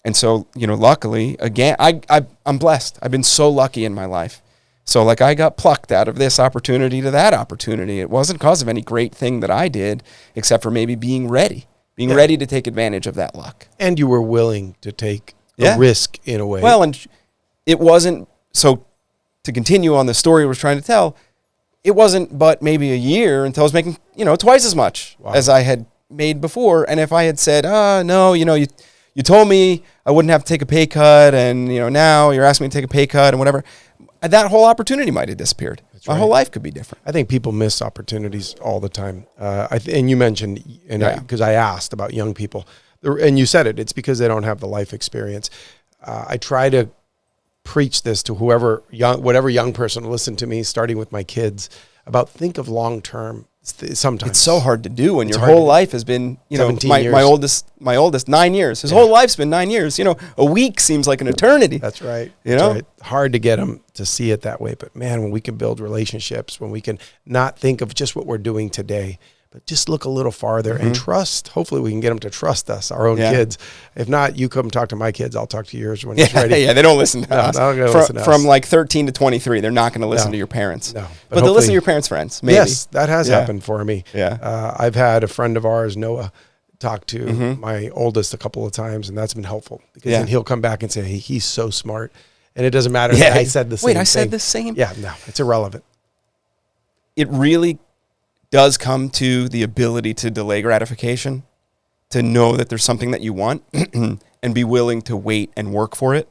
And so, luckily, again, I'm blessed. I've been so lucky in my life. So like I got plucked out of this opportunity to that opportunity. It wasn't because of any great thing that I did, except for maybe being ready to take advantage of that luck. And you were willing to take a risk in a way. Well, and it wasn't, so to continue on the story I was trying to tell, it wasn't but maybe a year until I was making, twice as much as I had made before. And if I had said, no, you told me I wouldn't have to take a pay cut, and now you're asking me to take a pay cut and whatever, that whole opportunity might have disappeared. My whole life could be different. I think people miss opportunities all the time. And you mentioned, because I asked about young people, and you said it's because they don't have the life experience. I try to preach this to whatever young person listen to me, starting with my kids, about think of long term. Sometimes it's so hard to do when your whole life has been, my oldest 9 years. His whole life's been 9 years. A week seems like an eternity. That's right. That's right. Hard to get them to see it that way. But man, when we can build relationships, when we can not think of just what we're doing today, but just look a little farther and trust. Hopefully we can get them to trust us, our own kids. If not, you come talk to my kids. I'll talk to yours when it's ready. Yeah, they don't listen to us. Listen to us. From like 13 to 23, they're not going to listen to your parents. No, but they'll listen to your parents' friends, maybe. Yes, that has happened for me. Yeah. I've had a friend of ours, Noah, talk to my oldest a couple of times, and that's been helpful. Because then he'll come back and say, hey, he's so smart. And it doesn't matter that I said the same thing. Wait, I said the same? Yeah, no, it's irrelevant. It really does come to the ability to delay gratification, to know that there's something that you want and be willing to wait and work for it.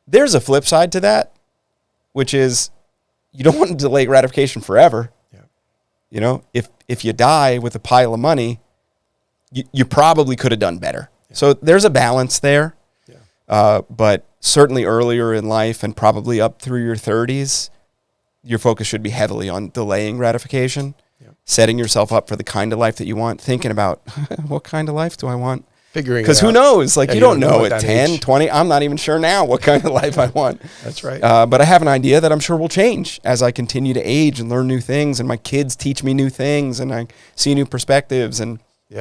There's a flip side to that, which is you don't want to delay gratification forever. Yeah. If you die with a pile of money, you probably could have done better. Yeah. So there's a balance there. Yeah. But certainly earlier in life and probably up through your 30s, your focus should be heavily on delaying gratification, setting yourself up for the kind of life that you want, thinking about what kind of life do I want? Figuring it out. Because who knows? Like you don't know at 10, age. 20. I'm not even sure now what kind of life I want. That's right. But I have an idea that I'm sure will change as I continue to age and learn new things, and my kids teach me new things, and I see new perspectives, and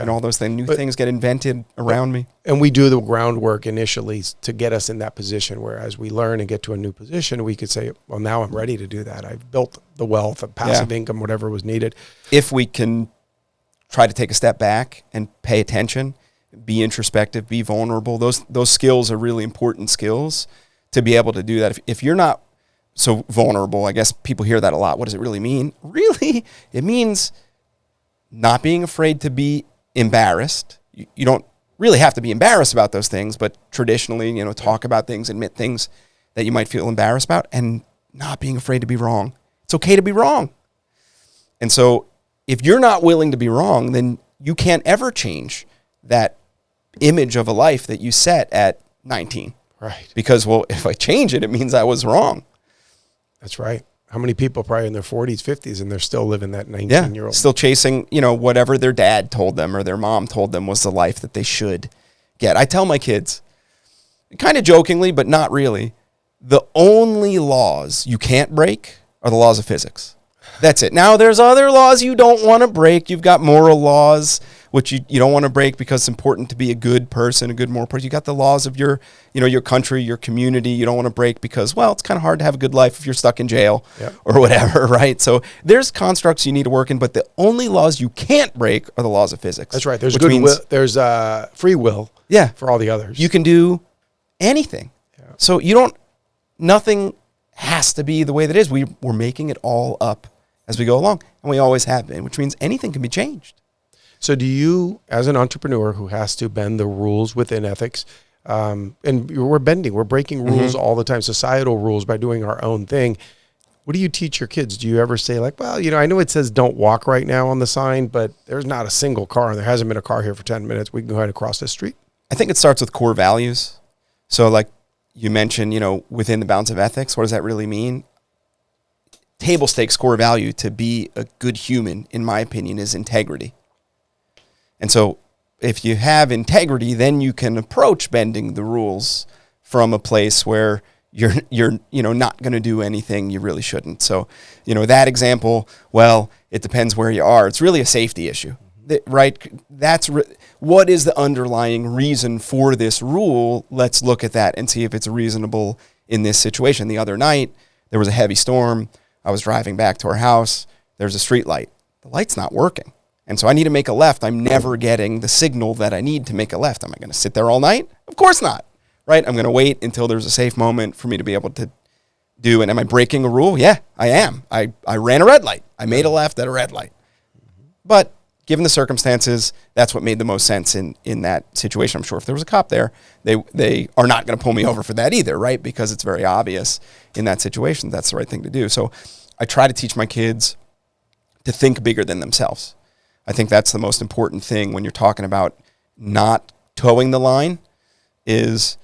all those things. New things get invented around me. And we do the groundwork initially to get us in that position where as we learn and get to a new position, we could say, well, now I'm ready to do that. I've built the wealth of passive income, whatever was needed. If we can try to take a step back and pay attention, be introspective, be vulnerable, those skills are really important skills to be able to do that. If you're not so vulnerable, I guess people hear that a lot. What does it really mean? Really, it means not being afraid to be embarrassed. You don't really have to be embarrassed about those things, but traditionally, talk about things, admit things that you might feel embarrassed about, and not being afraid to be wrong. It's okay to be wrong. And so if you're not willing to be wrong, then you can't ever change that image of a life that you set at 19. Right. Because, well, if I change it, it means I was wrong. That's right. How many people probably in their 40s, 50s, and they're still living that 19-year-old? Still chasing, whatever their dad told them or their mom told them was the life that they should get. I tell my kids, kind of jokingly, but not really, the only laws you can't break are the laws of physics. That's it. Now, there's other laws you don't want to break. You've got moral laws, which you don't want to break because it's important to be a good person, a good moral person. You got the laws of your country, your community. You don't want to break because, well, it's kind of hard to have a good life if you're stuck in jail or whatever, right? So there's constructs you need to work in, but the only laws you can't break are the laws of physics. That's right. There's there's free will for all the others. You can do anything. Yeah. So nothing has to be the way that it is. We're making it all up as we go along, and we always have been, which means anything can be changed. So do you, as an entrepreneur who has to bend the rules within ethics, and we're breaking rules all the time, societal rules, by doing our own thing. What do you teach your kids? Do you ever say like, well, I know it says don't walk right now on the sign, but there's not a single car and there hasn't been a car here for 10 minutes. We can go ahead and cross the street. I think it starts with core values. So like you mentioned, within the bounds of ethics, what does that really mean? Table stakes core value to be a good human, in my opinion, is integrity. And so if you have integrity, then you can approach bending the rules from a place where you're not going to do anything you really shouldn't. So, that example, well, it depends where you are. It's really a safety issue, right? What is the underlying reason for this rule? Let's look at that and see if it's reasonable in this situation. The other night, there was a heavy storm. I was driving back to our house. There's a street light. The light's not working. And so I need to make a left. I'm never getting the signal that I need to make a left. Am I going to sit there all night? Of course not, right? I'm going to wait until there's a safe moment for me to be able to do it. Am I breaking a rule? Yeah, I am. I ran a red light. I made a left at a red light. But given the circumstances, that's what made the most sense in that situation. I'm sure if there was a cop there, they are not going to pull me over for that either, right? Because it's very obvious in that situation that's the right thing to do. So I try to teach my kids to think bigger than themselves. I think that's the most important thing when you're talking about not towing the line is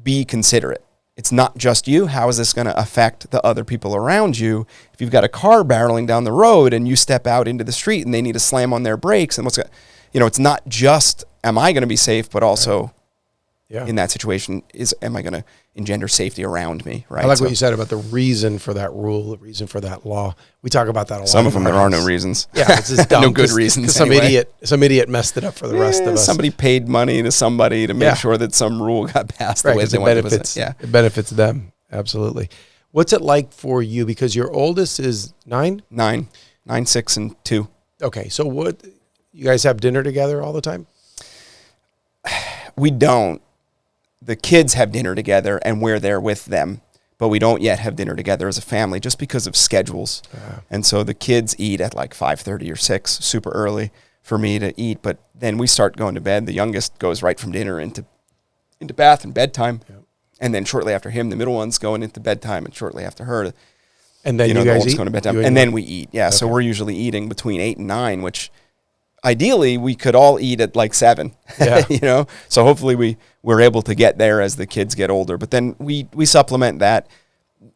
be considerate. It's not just you. How is this going to affect the other people around you? If you've got a car barreling down the road and you step out into the street and they need to slam on their brakes, and it's not just am I going to be safe, but also in that situation am I going to engender safety around me, right? I like what you said about the reason for that rule, the reason for that law. We talk about that a lot. Some of them, there are no reasons. Yeah, it's just dumb. No good reasons. Some idiot messed it up for the rest of us. Somebody paid money to somebody to make sure that some rule got passed the way they wanted to. It benefits them. Absolutely. What's it like for you? Because your oldest is 9? 9, 6, and 2. Okay, so what? You guys have dinner together all the time? We don't. The kids have dinner together and we're there with them, but we don't yet have dinner together as a family just because of schedules. And so the kids eat at like 5:30 or 6, super early for me to eat, but then we start going to bed. The youngest goes right from dinner into bath and bedtime. Yep. And then shortly after him, the middle one's going into bedtime, and shortly after her, and then you guys eat? Going to bedtime. And then we eat. Yeah. Okay. So we're usually eating between 8 and 9, which ideally we could all eat at like 7, so hopefully we're able to get there as the kids get older, but then we supplement that.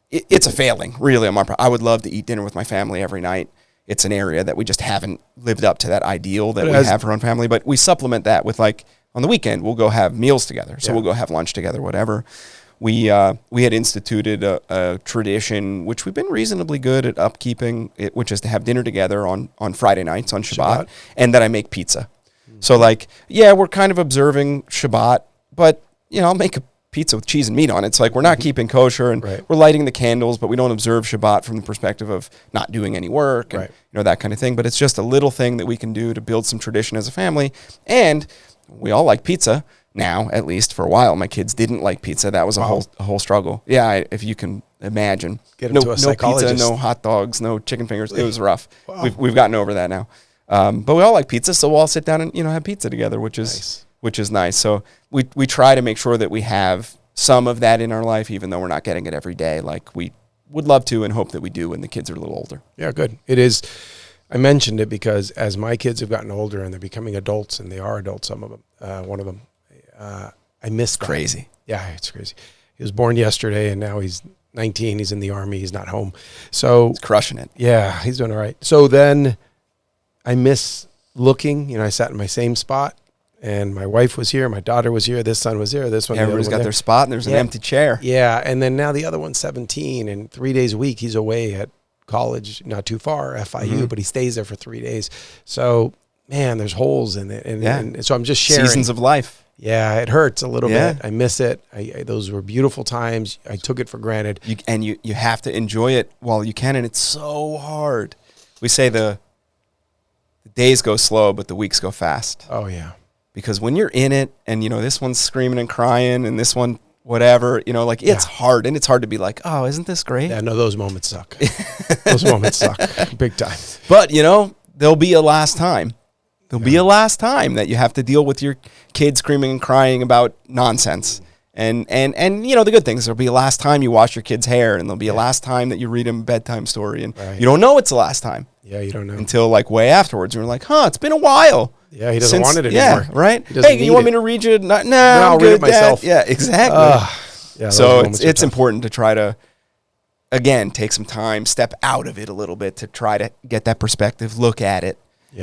It's a failing really on my part. I would love to eat dinner with my family every night. It's an area that we just haven't lived up to that ideal that we have for our own family, but we supplement that with like on the weekend, we'll go have meals together. So we'll go have lunch together, whatever. We had instituted a tradition, which we've been reasonably good at upkeeping, which is to have dinner together on Friday nights on Shabbat, and that I make pizza. So like, we're kind of observing Shabbat, but I'll make a pizza with cheese and meat on it. It's like we're not keeping kosher, and we're lighting the candles, but we don't observe Shabbat from the perspective of not doing any work and that kind of thing. But it's just a little thing that we can do to build some tradition as a family, and we all like pizza. Now, at least for a while, my kids didn't like pizza. That was a whole struggle. Yeah, if you can imagine. Get them to a psychologist. Pizza, no hot dogs, no chicken fingers. It was rough. Wow. We've gotten over that now. But we all like pizza, so we'll all sit down and have pizza together, which is nice. So we try to make sure that we have some of that in our life, even though we're not getting it every day. Like we would love to and hope that we do when the kids are a little older. Yeah, good. It is. I mentioned it because as my kids have gotten older and they're becoming adults, and they are adults, some of them, one of them. I miss that. Crazy. Yeah, it's crazy. He was born yesterday, and now he's 19. He's in the Army. He's not home. So He's crushing it. yeah, he's doing all right. So then I miss looking. You know, I sat in my same spot, and my wife was here, my daughter was here, this son was here, this one. Everybody's got their spot, and there's an empty chair. Yeah, and then now the other one's 17, and 3 days a week he's away at college, not too far, FIU, but he stays there for 3 days. So, man, there's holes in it. And so I'm just sharing. Seasons of life. Yeah, it hurts a little bit. I miss it. Those were beautiful times. I took it for granted. You have to enjoy it while you can, and it's so hard. We say the days go slow, but the weeks go fast. Oh, yeah. Because when you're in it, and, you know, this one's screaming and crying, and this one, whatever, you know, like, it's hard, and it's hard to be like, oh, isn't this great? Yeah, no, those moments suck. Those moments suck big time. But, you know, there'll be a last time. There'll be a last time that you have to deal with your kids screaming and crying about nonsense. And you know, the good things, there'll be a last time you wash your kid's hair, and there'll be a last time that you read them a bedtime story, and you don't know it's the last time. Yeah, you don't know. Until like way afterwards. You're like, it's been a while. Yeah, he doesn't want it anymore. Yeah, right? Hey, you want me to read you? No, I'll read it myself. Yeah, exactly. So it's important to try to, again, take some time, step out of it a little bit to try to get that perspective, look at it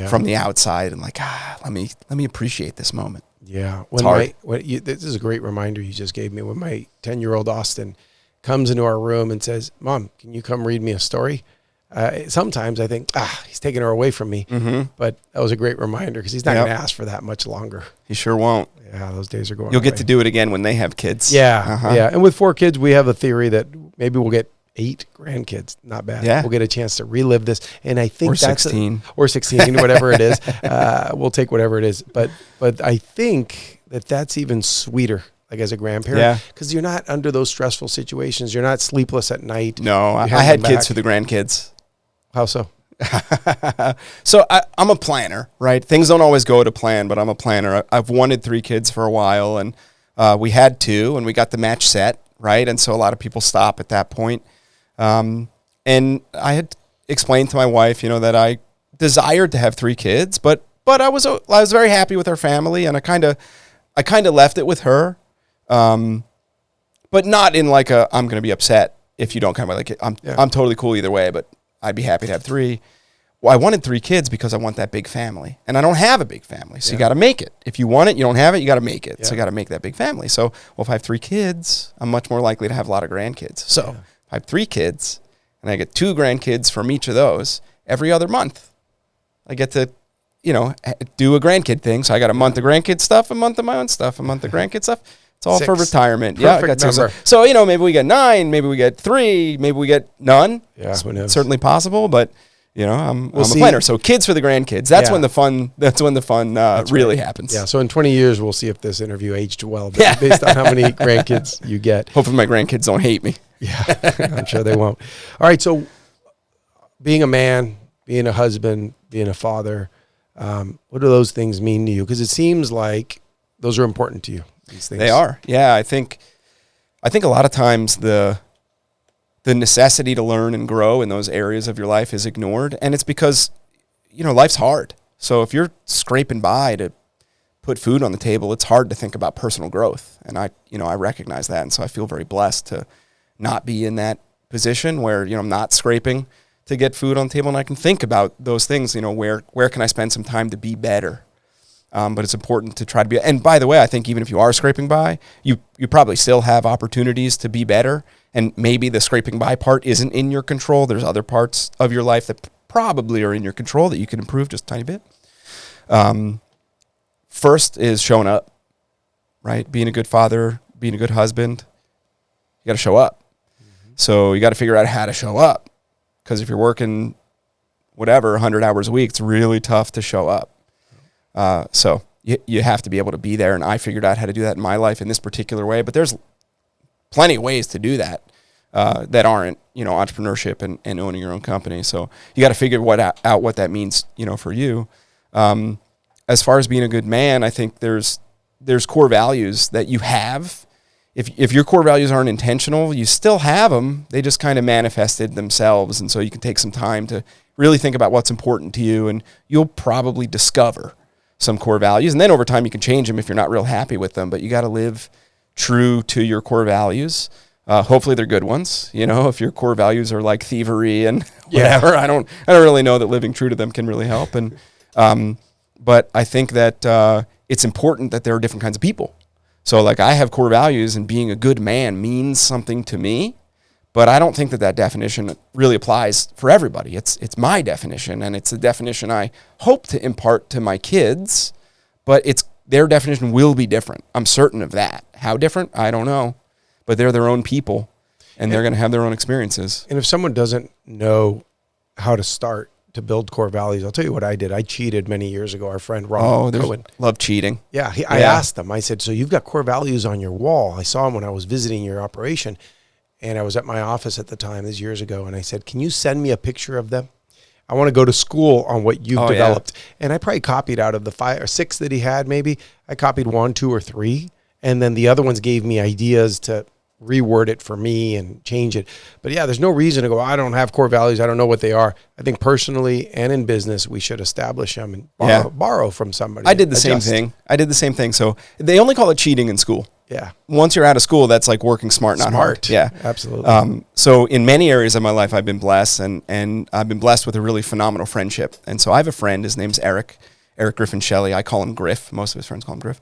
from the outside, and like, let me appreciate this moment. Yeah. This is a great reminder you just gave me. When my 10-year-old Austin comes into our room and says, Mom, can you come read me a story? Sometimes I think, he's taking her away from me. Mm-hmm. But that was a great reminder, because he's not going to ask for that much longer. He sure won't. Yeah, those days are going You'll get to do it again when they have kids. Yeah, yeah. And with 4 kids, we have a theory that maybe we'll get 8 grandkids. Not bad. Yeah. We'll get a chance to relive this. And I think that's 16. Or 16, whatever it is. We'll take whatever it is. But I think that's even sweeter, like as a grandparent, because you're not under those stressful situations. You're not sleepless at night. No, I had kids for the grandkids. How so? So I'm a planner, right? Things don't always go to plan, but I'm a planner. I've wanted 3 kids for a while, and we had 2, and we got the match set, right? And so a lot of people stop at that point. And I had explained to my wife, you know, that I desired to have 3 kids, but I was very happy with our family, and I kind of left it with her, but not in like I'm going to be upset if you don't come. Like I'm totally cool either way, but I'd be happy to have 3. Well, I wanted 3 kids because I want that big family, and I don't have a big family, so you got to make it. If you want it, you don't have it, you got to make it. Yeah. So you got to make that big family. So, if I have 3 kids, I'm much more likely to have a lot of grandkids. So if I have 3 kids, and I get 2 grandkids from each of those every other month, I get to, you know, do a grandkid thing. So I got a month of grandkid stuff, a month of my own stuff, a month of grandkid stuff. It's all 6. For retirement. Perfect I got 6. Number. So, you know, maybe we get 9, maybe we get 3, maybe we get none. Yeah, who knows? Certainly possible, but you know, I'm a see. Planner. So kids for the grandkids. That's when the fun. That's when the fun really happens. Yeah. So in 20 years, we'll see if this interview aged well, based on how many grandkids you get. Hopefully, my grandkids don't hate me. Yeah, I'm sure they won't. All right. So, being a man, being a husband, being a father, what do those things mean to you? Because it seems like those are important to you. These things. They are. Yeah. I think a lot of times the necessity to learn and grow in those areas of your life is ignored. And it's because, you know, life's hard. So if you're scraping by to put food on the table, it's hard to think about personal growth. And I recognize that. And so I feel very blessed to not be in that position where, you know, I'm not scraping to get food on the table, and I can think about those things, you know, where can I spend some time to be better? But it's important to try to be, and by the way, I think even if you are scraping by, you probably still have opportunities to be better. And maybe the scraping by part isn't in your control. There's other parts of your life that probably are in your control that you can improve just a tiny bit. First is showing up, right? Being a good father, being a good husband. You got to show up. Mm-hmm. So you got to figure out how to show up. Because if you're working 100 hours a week, it's really tough to show up. So you have to be able to be there. And I figured out how to do that in my life in this particular way. But there's plenty of ways to do that that aren't, you know, entrepreneurship and owning your own company. So you got to figure out what that means, you know, for you. As far as being a good man, I think there's core values that you have. If your core values aren't intentional, you still have them. They just kind of manifested themselves. And so you can take some time to really think about what's important to you, and you'll probably discover some core values. And then over time you can change them if you're not real happy with them, but you got to live true to your core values. Hopefully they're good ones. You know, if your core values are like thievery and whatever, I don't really know that living true to them can really help. And, but I think that, it's important that there are different kinds of people. So like I have core values and being a good man means something to me, but I don't think that definition really applies for everybody. It's my definition, and it's the definition I hope to impart to my kids, but their definition will be different. I'm certain of that. How different? I don't know, but they're their own people, and they're going to have their own experiences. And if someone doesn't know how to start to build core values, I'll tell you what I did. I cheated many years ago. Our friend Ron Cohen. Love cheating. Yeah, I asked them. I said, so you've got core values on your wall. I saw them when I was visiting your operation, and I was at my office at the time, this years ago, and I said, can you send me a picture of them? I want to go to school on what you've developed. Yeah. And I probably copied out of the 5 or 6 that he had, maybe. I copied 1, 2, or 3, and then the other ones gave me ideas to reword it for me and change it. But yeah, there's no reason to go, I don't have core values, I don't know what they are. I think personally and in business, we should establish them and borrow from somebody. I did the same thing. So they only call it cheating in school. Yeah. Once you're out of school, that's like working smart, not hard. Yeah, absolutely. So in many areas of my life, I've been blessed, and I've been blessed with a really phenomenal friendship. And so I have a friend, his name's Eric Griffin Shelley. I call him Griff. Most of his friends call him Griff.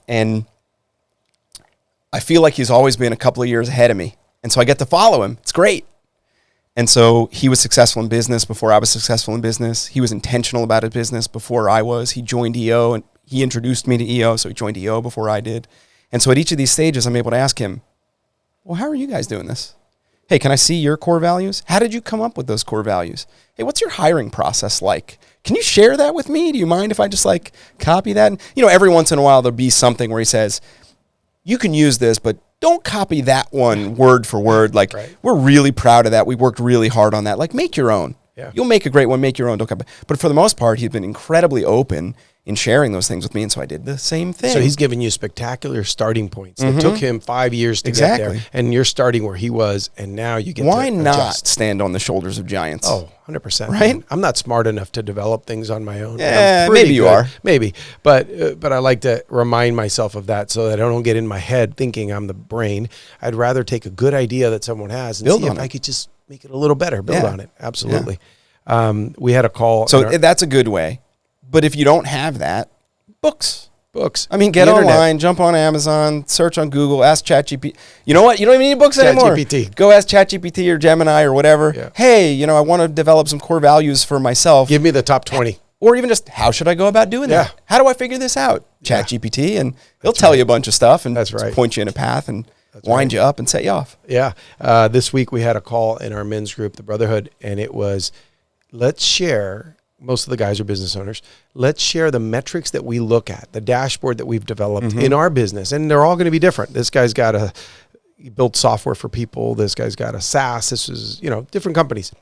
And I feel like he's always been a couple of years ahead of me. And so I get to follow him. It's great. And so he was successful in business before I was successful in business. He was intentional about his business before I was. He joined EO, and he introduced me to EO, so he joined EO before I did. And so at each of these stages, I'm able to ask him, well, how are you guys doing this? Hey, can I see your core values? How did you come up with those core values? Hey, what's your hiring process like? Can you share that with me? Do you mind if I just like copy that? And, you know, every once in a while, there'll be something where he says, you can use this, but don't copy that one word for word. Like, we're really proud of that. We worked really hard on that. Like, make your own. Yeah. You'll make a great one, make your own. Don't copy. But for the most part, he's been incredibly open in sharing those things with me, and so I did the same thing. So he's given you spectacular starting points. It took him 5 years to get there, and you're starting where he was, and now you get Why to not adjust. Stand on the shoulders of giants? Oh, 100%. Right? Man. I'm not smart enough to develop things on my own. Yeah, maybe you are. Maybe. But I like to remind myself of that so that I don't get in my head thinking I'm the brain. I'd rather take a good idea that someone has and build see on if it. I could just make it a little better, build on it. Absolutely. Yeah. We had a call. So that's a good way. But if you don't have that, books. Books. I mean, get online, jump on Amazon, search on Google, ask ChatGPT. You know what? You don't even need books anymore. ChatGPT. Go ask ChatGPT or Gemini or whatever. Yeah. Hey, you know, I want to develop some core values for myself. Give me the top 20. Or even just, how should I go about doing that? How do I figure this out? ChatGPT, and he'll tell you a bunch of stuff and point you in a path and wind you up and set you off. Yeah. This week we had a call in our men's group, the Brotherhood, and it was, let's share. Most of the guys are business owners. Let's share the metrics that we look at, the dashboard that we've developed in our business. And they're all going to be different. This guy's got built software for people. This guy's got a SaaS. This is, different companies.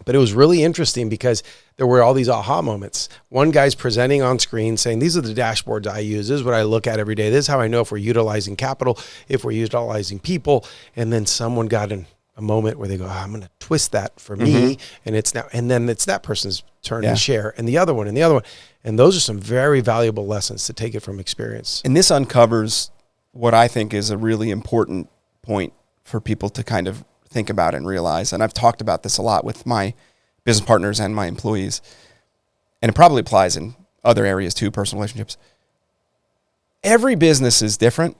But it was really interesting because there were all these aha moments. One guy's presenting on screen saying, these are the dashboards I use. This is what I look at every day. This is how I know if we're utilizing capital, if we're utilizing people. And then someone got a moment where they go, I'm going to twist that for me. And then it's that person's turn to share, and the other one, and the other one. And those are some very valuable lessons to take it from experience. And this uncovers what I think is a really important point for people to kind of think about and realize. And I've talked about this a lot with my business partners and my employees. And it probably applies in other areas too, personal relationships. Every business is different,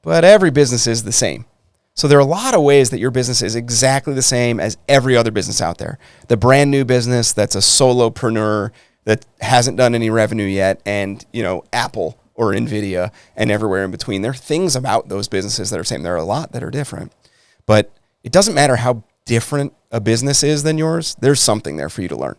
but every business is the same. So there are a lot of ways that your business is exactly the same as every other business out there. The brand new business that's a solopreneur that hasn't done any revenue yet, and Apple or Nvidia and everywhere in between. There are things about those businesses that are the same. There are a lot that are different. But it doesn't matter how different a business is than yours. There's something there for you to learn.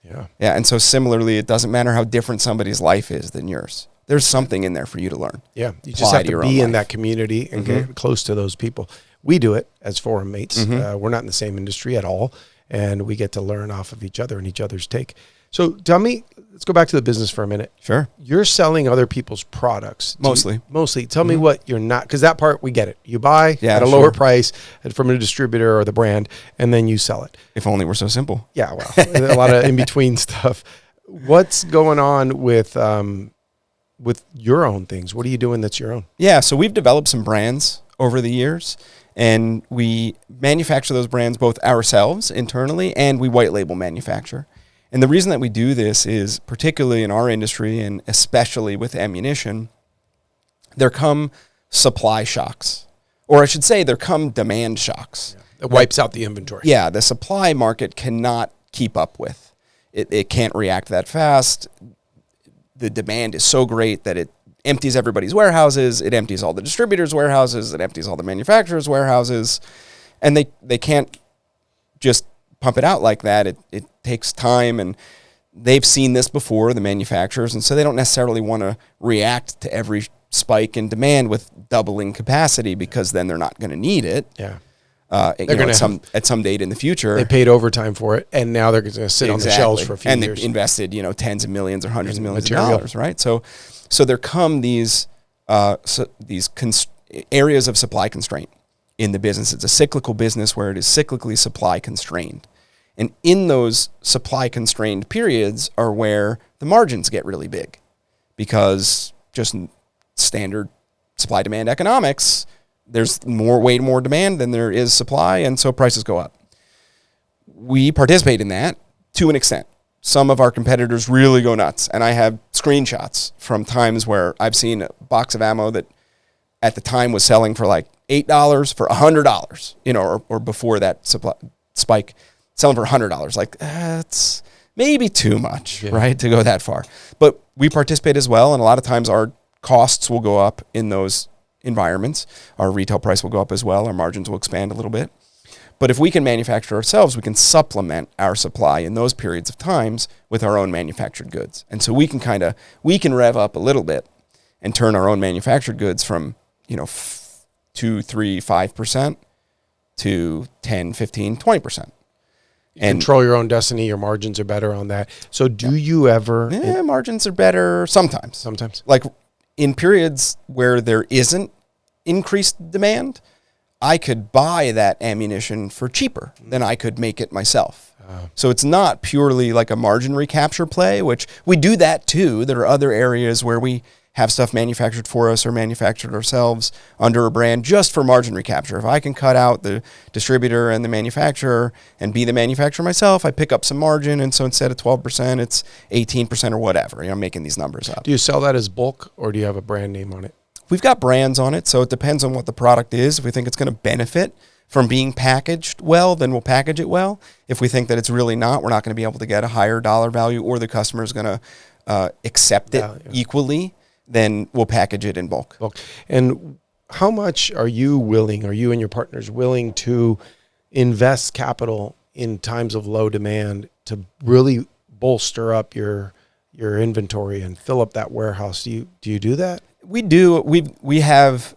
Yeah. Yeah. And so similarly, it doesn't matter how different somebody's life is than yours. There's something in there for you to learn. Yeah, you just have to be in that community and get close to those people. We do it as forum mates. We're not in the same industry at all, and we get to learn off of each other and each other's take. So tell me, let's go back to the business for a minute. Sure. You're selling other people's products. Mostly. Tell me what you're not, because that part, we get it. You buy at a lower price from a distributor or the brand, and then you sell it. If only we're so simple. Yeah, well, a lot of in-between stuff. what's going on with your own things? What are you doing that's your own? Yeah, so we've developed some brands over the years, and we manufacture those brands both ourselves internally, and we white label manufacture. And the reason that we do this is, particularly in our industry and especially with ammunition, there come supply shocks. Or I should say, there come demand shocks. It wipes out the inventory. Yeah, the supply market cannot keep up with. It can't react that fast. The demand is so great that it empties everybody's warehouses. It empties all the distributors' warehouses. It empties all the manufacturers' warehouses. And they can't just pump it out like that. It takes time, and they've seen this before, the manufacturers, and so they don't necessarily want to react to every spike in demand with doubling capacity, because then they're not going to need it. Yeah. They're going to at some date in the future. They paid overtime for it, and now they're going to sit on the shelves for a few years. And they invested, tens of millions or hundreds of millions of dollars, right? So there come these areas of supply constraint in the business. It's a cyclical business where it is cyclically supply constrained. And in those supply constrained periods are where the margins get really big, because just standard supply demand economics, there's way more demand than there is supply, and so prices go up. We participate in that to an extent. Some of our competitors really go nuts, and I have screenshots from times where I've seen a box of ammo that at the time was selling for like $8 for $100, or before that supply spike, selling for $100. Like, that's maybe too much, right, to go that far. But we participate as well, and a lot of times our costs will go up in those environments. Our retail price will go up as well. Our margins will expand a little bit. But if we can manufacture ourselves, we can supplement our supply in those periods of times with our own manufactured goods. And so we can rev up a little bit and turn our own manufactured goods from, 2, 3, 5% to 10, 15, 20%. And control your own destiny. Your margins are better on that. So do you ever... margins are better sometimes. Sometimes. Like in periods where there isn't increased demand, I could buy that ammunition for cheaper than I could make it myself. So it's not purely like a margin recapture play, which we do that too. There are other areas where we have stuff manufactured for us or manufactured ourselves under a brand just for margin recapture. If I can cut out the distributor and the manufacturer and be the manufacturer myself, I pick up some margin. And so instead of 12%, it's 18% or whatever. I'm making these numbers up. Do you sell that as bulk, or do you have a brand name on it? We've got brands on it, so it depends on what the product is. If we think it's going to benefit from being packaged well, then we'll package it well. If we think that it's really not, we're not going to be able to get a higher dollar value, or the customer is going to accept it equally, then we'll package it in bulk. And how much are you and your partners willing to invest capital in times of low demand to really bolster up your inventory and fill up that warehouse? Do you do that? We do. We have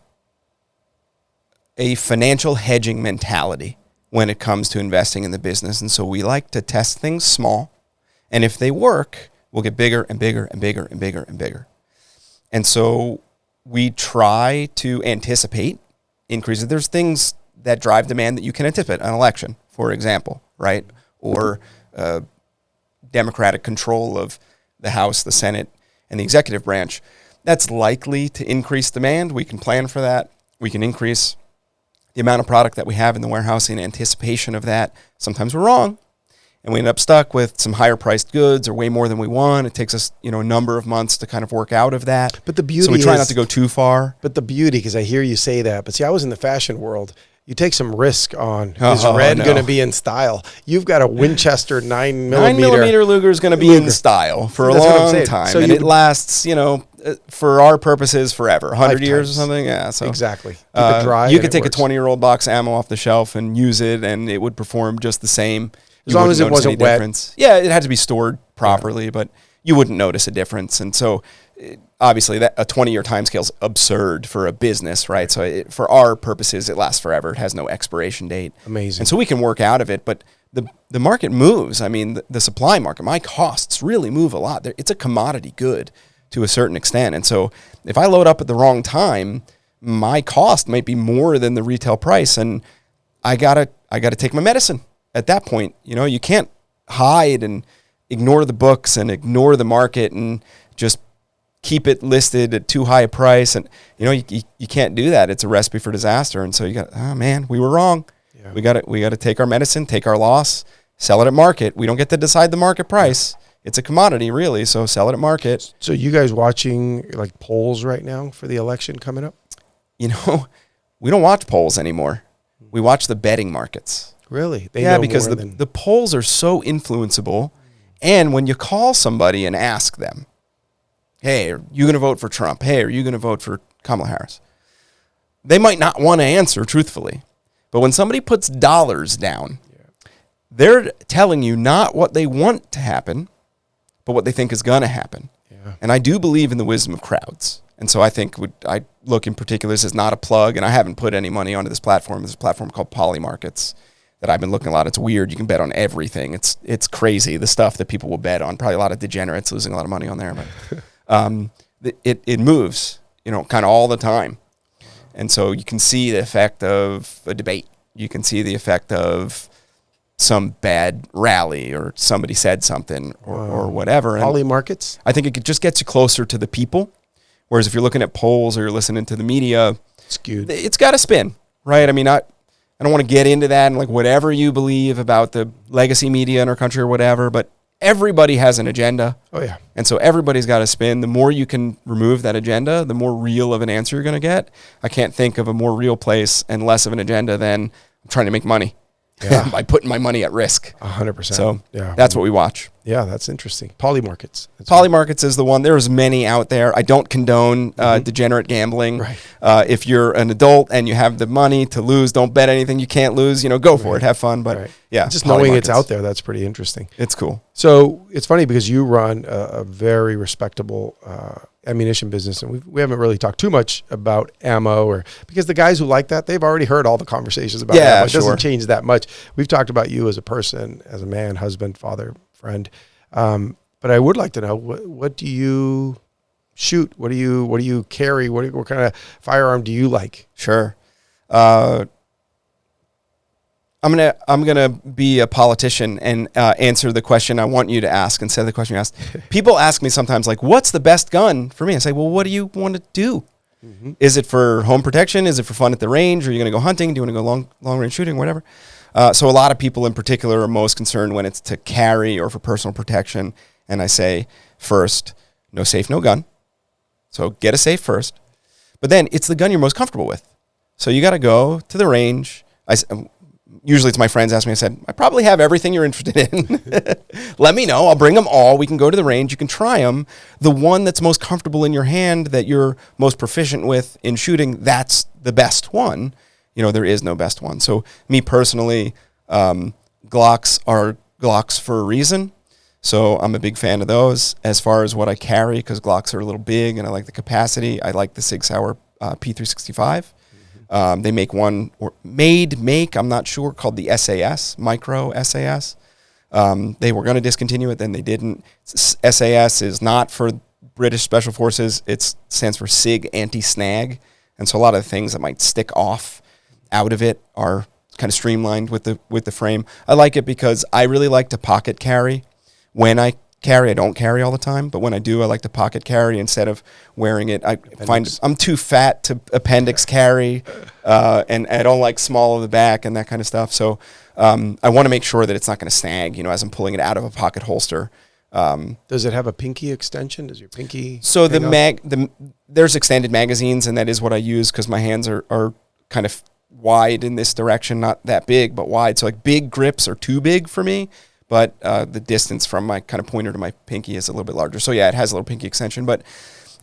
a financial hedging mentality when it comes to investing in the business. And so we like to test things small. And if they work, we'll get bigger and bigger and bigger and bigger and bigger. And so we try to anticipate increases. There's things that drive demand that you can anticipate. An election, for example, right? Or democratic control of the House, the Senate, and the executive branch. That's likely to increase demand. We can plan for that. We can increase the amount of product that we have in the warehouse in anticipation of that. Sometimes we're wrong, and we end up stuck with some higher priced goods or way more than we want. It takes us, a number of months to kind of work out of that. But the beauty so we try not to go too far. But the beauty, because I hear you say that, but see, I was in the fashion world. You take some risk on, is red going to be in style? You've got a Winchester 9mm. 9mm Luger is going to be in style for a long time. So and it lasts, for our purposes, forever. 100 years or something? Yeah. So exactly. Keep it dry. You could take a 20-year-old box ammo off the shelf and use it, and it would perform just the same. As long as it wasn't wet. Difference. Yeah, it had to be stored properly, but you wouldn't notice a difference. And so obviously that a 20-year time scale is absurd for a business, right? So for our purposes, it lasts forever. It has no expiration date. Amazing. And so we can work out of it, but the market moves. I mean, the supply market, my costs really move a lot. It's a commodity good to a certain extent. And so if I load up at the wrong time, my cost might be more than the retail price, and I gotta take my medicine at that point. You can't hide and ignore the books and ignore the market and just keep it listed at too high a price. And, you can't do that. It's a recipe for disaster. And so you got, oh man, we were wrong. Yeah. We got to take our medicine, take our loss, sell it at market. We don't get to decide the market price. It's a commodity, really. So sell it at market. So you guys watching like polls right now for the election coming up? We don't watch polls anymore. We watch the betting markets. Really? Because the polls are so influenceable. And when you call somebody and ask them, hey, are you going to vote for Trump? Hey, are you going to vote for Kamala Harris? They might not want to answer truthfully. But when somebody puts dollars down, they're telling you not what they want to happen, but what they think is going to happen. Yeah. And I do believe in the wisdom of crowds. And so I think I look in particular, this is not a plug, and I haven't put any money onto this platform. There's a platform called Poly Markets that I've been looking a lot. It's weird. You can bet on everything. It's crazy, the stuff that people will bet on. Probably a lot of degenerates losing a lot of money on there. But it moves, kind of all the time. And so you can see the effect of a debate. You can see the effect of some bad rally or somebody said something or whatever. And Poly Markets? I think it just gets you closer to the people. Whereas if you're looking at polls or you're listening to the media, skewed. It's got to spin, right? I mean, I don't want to get into that and like whatever you believe about the legacy media in our country or whatever, but everybody has an agenda. Oh, yeah. And so everybody's got to spin. The more you can remove that agenda, the more real of an answer you're going to get. I can't think of a more real place and less of an agenda than I'm trying to make money. Yeah. By putting my money at risk. 100%. So that's what we watch. Yeah, that's interesting. Poly Markets. Poly Markets is the one. There's many out there. I don't condone degenerate gambling. Right. If you're an adult and you have the money to lose, don't bet anything you can't lose. Go for it. Have fun. But just knowing it's out there, that's pretty interesting. It's cool. So it's funny because you run a very respectable ammunition business, and we haven't really talked too much about ammo, or because the guys who like that, they've already heard all the conversations about ammo. It doesn't change that much. We've talked about you as a person, as a man, husband, father, friend. But I would like to know, what do you shoot? What do you carry? What kind of firearm do you like? Sure. I'm gonna be a politician and answer the question I want you to ask instead of the question you asked. People ask me sometimes, like, "What's the best gun for me?" I say, "Well, what do you want to do? Mm-hmm. Is it for home protection? Is it for fun at the range? Are you going to go hunting? Do you want to go long range shooting? Whatever." So a lot of people in particular are most concerned when it's to carry or for personal protection. And I say, first, no safe, no gun. So get a safe first. But then it's the gun you're most comfortable with. So you got to go to the range. Usually it's my friends ask me, I said, I probably have everything you're interested in. Let me know. I'll bring them all. We can go to the range. You can try them. The one that's most comfortable in your hand, that you're most proficient with in shooting, that's the best one. There is no best one. So me personally, Glocks are Glocks for a reason. So I'm a big fan of those. As far as what I carry, because Glocks are a little big and I like the capacity, I like the Sig Sauer P365. They make one, or make, I'm not sure, called the SAS, Micro SAS. They were going to discontinue it, then they didn't. SAS is not for British Special Forces. It stands for SIG Anti-Snag. And so a lot of the things that might stick off out of it are kind of streamlined with the frame. I like it because I really like to pocket carry. When I carry, I don't carry all the time, but when I do, I like to pocket carry instead of wearing it. I find I'm too fat to appendix carry, and I don't like small of the back and that kind of stuff. So I want to make sure that it's not going to snag, as I'm pulling it out of a pocket holster. Does it have a pinky extension? Does your pinky? So there's extended magazines, and that is what I use because my hands are kind of wide in this direction, not that big, but wide. So like big grips are too big for me. But the distance from my kind of pointer to my pinky is a little bit larger. So yeah, it has a little pinky extension. But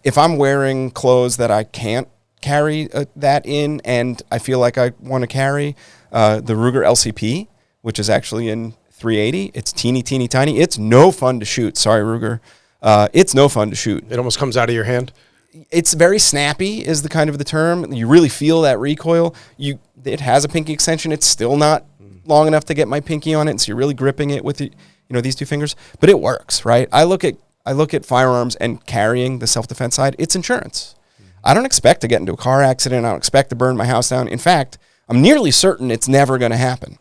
if I'm wearing clothes that I can't carry that in, and I feel like I want to carry the Ruger LCP, which is actually in 380, it's teeny, teeny, tiny. It's no fun to shoot. Sorry, Ruger. It's no fun to shoot. It almost comes out of your hand. It's very snappy is the kind of the term. You really feel that recoil. It has a pinky extension. It's still not long enough to get my pinky on it, and so you're really gripping it with these two fingers, but it works, right? I look at firearms and carrying the self-defense side. It's insurance. I don't expect to get into a car accident. I don't expect to burn my house down. In fact, I'm nearly certain it's never going to happen.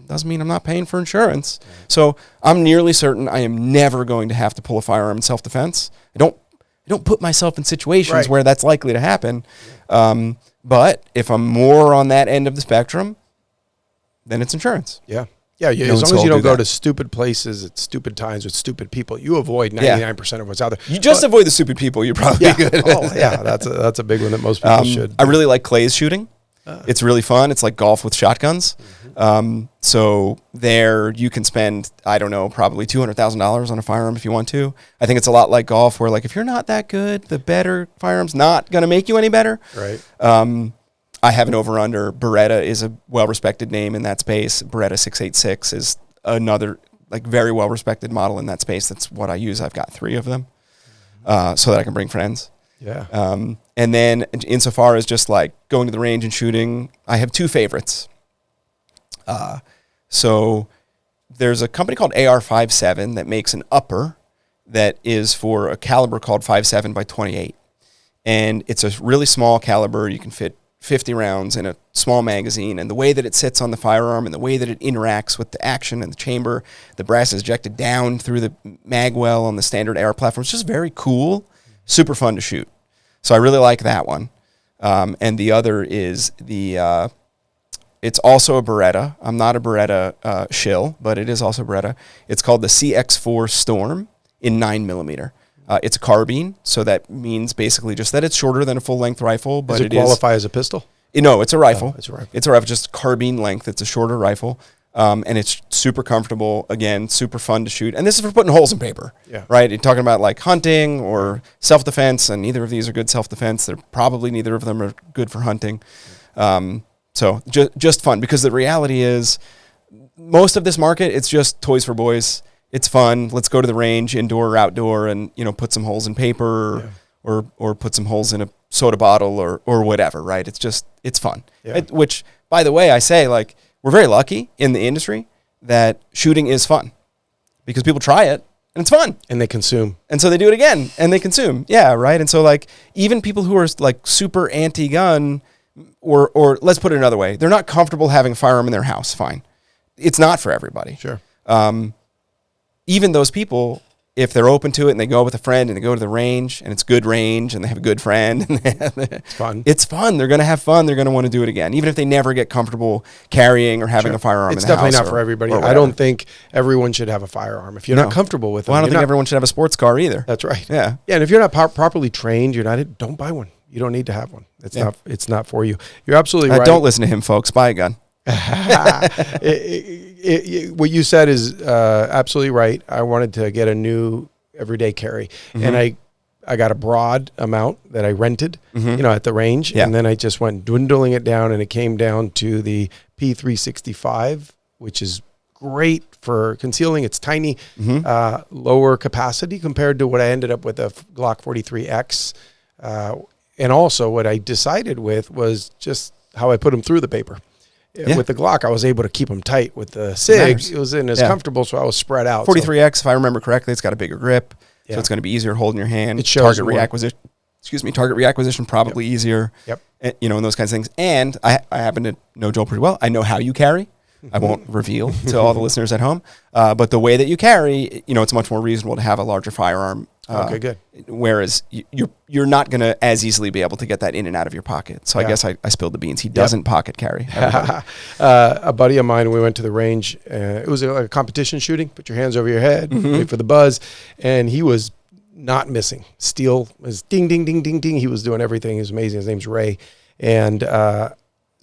doesn't mean I'm not paying for insurance. So I'm nearly certain I am never going to have to pull a firearm in self-defense. I don't put myself in situations where that's likely to happen. But if I'm more on that end of the spectrum, then it's insurance. Yeah. Yeah, as long as you don't go to stupid places at stupid times with stupid people, you avoid 99% of what's out there. You just avoid the stupid people, you're probably good. That's a big one that most people should. I really like clays shooting. It's really fun. It's like golf with shotguns. So there you can spend, I don't know, probably $200,000 on a firearm if you want to. I think it's a lot like golf where like if you're not that good, the better firearm's not going to make you any better. Right. I have an over-under. Beretta is a well-respected name in that space. Beretta 686 is another like very well-respected model in that space. That's what I use. I've got 3 of them so that I can bring friends. Yeah. And then insofar as just like going to the range and shooting, I have 2 favorites. So there's a company called AR-57 that makes an upper that is for a caliber called 5.7 by 28. And it's a really small caliber. You can fit 50 rounds in a small magazine, and the way that it sits on the firearm and the way that it interacts with the action and the chamber, the brass is ejected down through the mag well on the standard AR platform. It's just very cool, super fun to shoot. So I really like that one. And the other is it's also a Beretta. I'm not a Beretta shill, but it is also Beretta. It's called the CX4 Storm in 9mm. It's a carbine, so that means basically just that it's shorter than a full-length rifle. But does it qualify as a pistol? No, it's a rifle. Oh, it's a rifle. It's a rifle, just carbine length. It's a shorter rifle, and it's super comfortable. Again, super fun to shoot. And this is for putting holes in paper, right? You're talking about like hunting or self-defense, and neither of these are good self-defense. They're probably neither of them are good for hunting. So just fun, because the reality is most of this market, it's just toys for boys. It's fun. Let's go to the range, indoor or outdoor, and put some holes in paper or put some holes in a soda bottle or whatever, right? It's fun. Yeah. Which, by the way, I say, like, we're very lucky in the industry that shooting is fun because people try it and it's fun. And they consume. And so they do it again and they consume. Yeah, right? And so, like, even people who are like super anti-gun or let's put it another way, they're not comfortable having a firearm in their house. Fine. It's not for everybody. Sure. Even those people, if they're open to it and they go with a friend and they go to the range and it's good range and they have a good friend, and it's fun. It's fun. They're going to have fun. They're going to want to do it again, even if they never get comfortable carrying or having a firearm in the house. It's definitely not for everybody. I don't think everyone should have a firearm. If you're not comfortable with it. Well, I don't think everyone should have a sports car either. That's right. Yeah. Yeah, and if you're not properly trained, don't buy one. You don't need to have one. It's not for you. You're absolutely right. Don't listen to him, folks. Buy a gun. What you said is absolutely right. I wanted to get a new everyday carry, and I got a broad amount that I rented, at the range, and then I just went dwindling it down, and it came down to the P365, which is great for concealing. It's tiny, lower capacity compared to what I ended up with a Glock 43X, and also what I decided with was just how I put them through the paper. Yeah. With the Glock, I was able to keep them tight. With the SIG, it wasn't as comfortable, so I was spread out. 43X, if I remember correctly, it's got a bigger grip, so it's going to be easier holding your hand. It shows target reacquisition probably easier. Yep. And those kinds of things. And I happen to know Joel pretty well. I know how you carry. I won't reveal to all the listeners at home. But the way that you carry, it's much more reasonable to have a larger firearm. Okay, good. Whereas you're not going to as easily be able to get that in and out of your pocket. So I guess I spilled the beans. He doesn't pocket carry. A buddy of mine, we went to the range. It was like a competition shooting. Put your hands over your head, wait for the buzz. And he was not missing. Steel was ding, ding, ding, ding, ding. He was doing everything. He was amazing. His name's Ray. And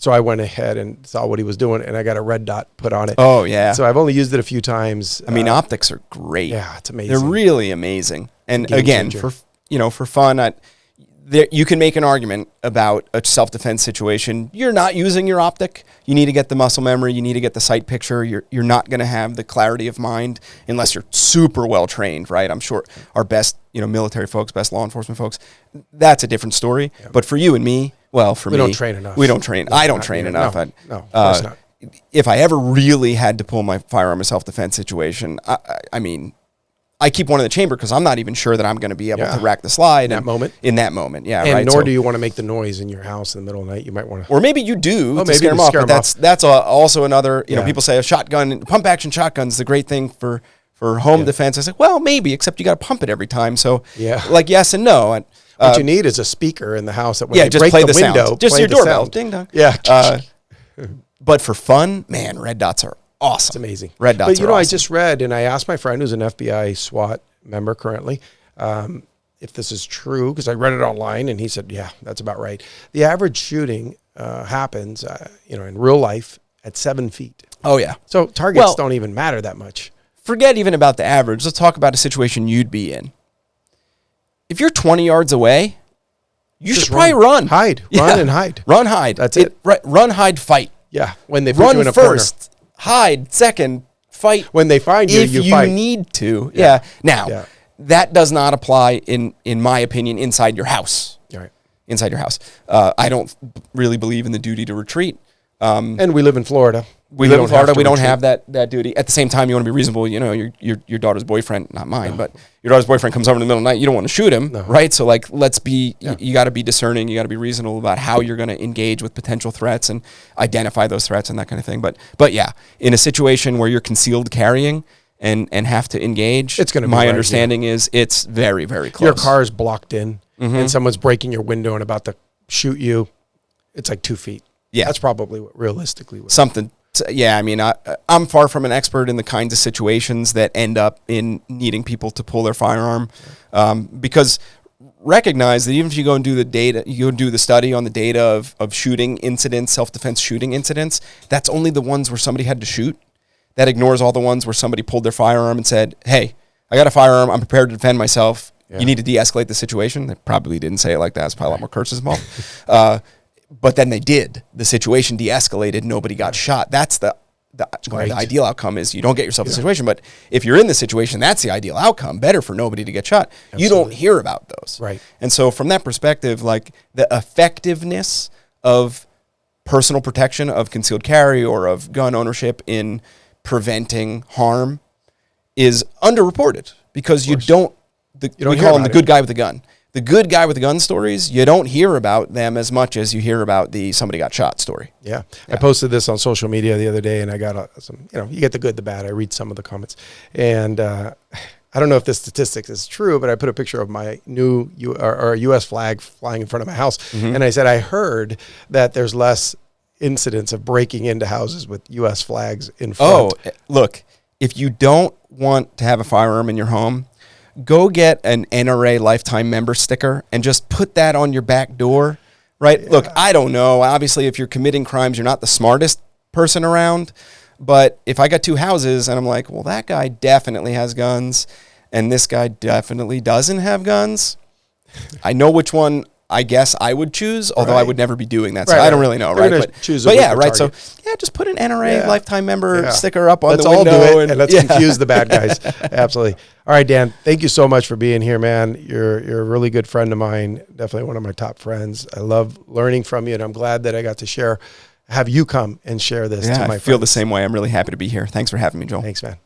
so I went ahead and saw what he was doing, and I got a red dot put on it. Oh, yeah. So I've only used it a few times. I mean, optics are great. Yeah, it's amazing. They're really amazing. And Game again, changer. for fun, you can make an argument about a self-defense situation. You're not using your optic. You need to get the muscle memory. You need to get the sight picture. You're not going to have the clarity of mind unless you're super well trained, right? I'm sure our best, military folks, best law enforcement folks, that's a different story. Yeah. But for you and me, we don't train enough. We don't train. No, I don't train enough. No, of course not. If I ever really had to pull my firearm in a self-defense situation, I mean, I keep one in the chamber because I'm not even sure that I'm going to be able to rack the slide in that moment. Yeah. And right. nor do you want to make the noise in your house in the middle of the night. You might want to, or maybe you do to scare them off. But that's also another, you know, people say a shotgun, pump action shotgun is the great thing for home defense. I say, well, maybe, except you got to pump it every time. So like yes and no. What you need is a speaker in the house that when they just break play the window, sound. Just play your the doorbell, sound. ding dong. Yeah. But for fun, man, red dots are awesome. It's amazing. Red dots. But you know, awesome. I just read, and I asked my friend who's an FBI SWAT member currently, if this is true, because I read it online, and he said, yeah, that's about right. The average shooting happens, in real life at 7 feet. Oh yeah. So targets don't even matter that much. Forget even about the average. Let's talk about a situation you'd be in. If you're 20 yards away, you should probably run. Hide. Run and hide. Run, hide. That's it. Run, hide, fight. Yeah. When they put you in a first, hide second, fight. When they find you, you fight. If you need to. Yeah. Now, that does not apply, in my opinion, inside your house. Right. Inside your house. I don't really believe in the duty to retreat. And we live in Florida. We live in Florida. We don't have that duty. At the same time, you want to be reasonable. You know, your daughter's boyfriend, not mine, but your daughter's boyfriend comes over in the middle of the night. You don't want to shoot him, right? So like, let's be. You got to be discerning. You got to be reasonable about how you're going to engage with potential threats and identify those threats and that kind of thing. But yeah, in a situation where you're concealed carrying and have to engage, it's going to be my understanding is it's very, very close. Your car is blocked in, and someone's breaking your window and about to shoot you. It's like 2 feet. Yeah, that's probably what realistically would something. Yeah, I mean, I'm far from an expert in the kinds of situations that end up in needing people to pull their firearm, because recognize that even if you go and do the data, you go and do the study on the data of shooting incidents, self-defense shooting incidents, that's only the ones where somebody had to shoot. That ignores all the ones where somebody pulled their firearm and said, hey, I got a firearm, I'm prepared to defend myself. You need to de-escalate the situation. They probably didn't say it like that. There's probably a lot more curses involved. But then they did. The situation de-escalated. Nobody got shot. That's the ideal outcome is you don't get yourself in a situation. But if you're in the situation, that's the ideal outcome. Better for nobody to get shot. Absolutely. You don't hear about those. Right. And so from that perspective, like the effectiveness of personal protection, of concealed carry or of gun ownership in preventing harm is underreported because we call them the good guy with the gun. The good guy with the gun stories, you don't hear about them as much as you hear about the somebody got shot story. Yeah. I posted this on social media the other day, and I got some, you get the good, the bad. I read some of the comments. And I don't know if this statistic is true, but I put a picture of my new U.S. flag flying in front of my house. Mm-hmm. And I said, I heard that there's less incidents of breaking into houses with U.S. flags in front. Oh, look, if you don't want to have a firearm in your home, go get an NRA lifetime member sticker and just put that on your back door, right? Yeah. Look, I don't know. Obviously, if you're committing crimes, you're not the smartest person around. But if I got two houses and I'm like, well, that guy definitely has guns and this guy definitely doesn't have guns, I know which one I guess I would choose, although I would never be doing that. So I don't really know, right? But yeah, right. So yeah, just put an NRA lifetime member sticker up on the window. Let's all do it, and let's confuse the bad guys. Absolutely. All right, Dan, thank you so much for being here, man. You're a really good friend of mine, definitely one of my top friends. I love learning from you, and I'm glad that I got to have you come and share this to my friends. I feel the same way. I'm really happy to be here. Thanks for having me, Joel. Thanks, man.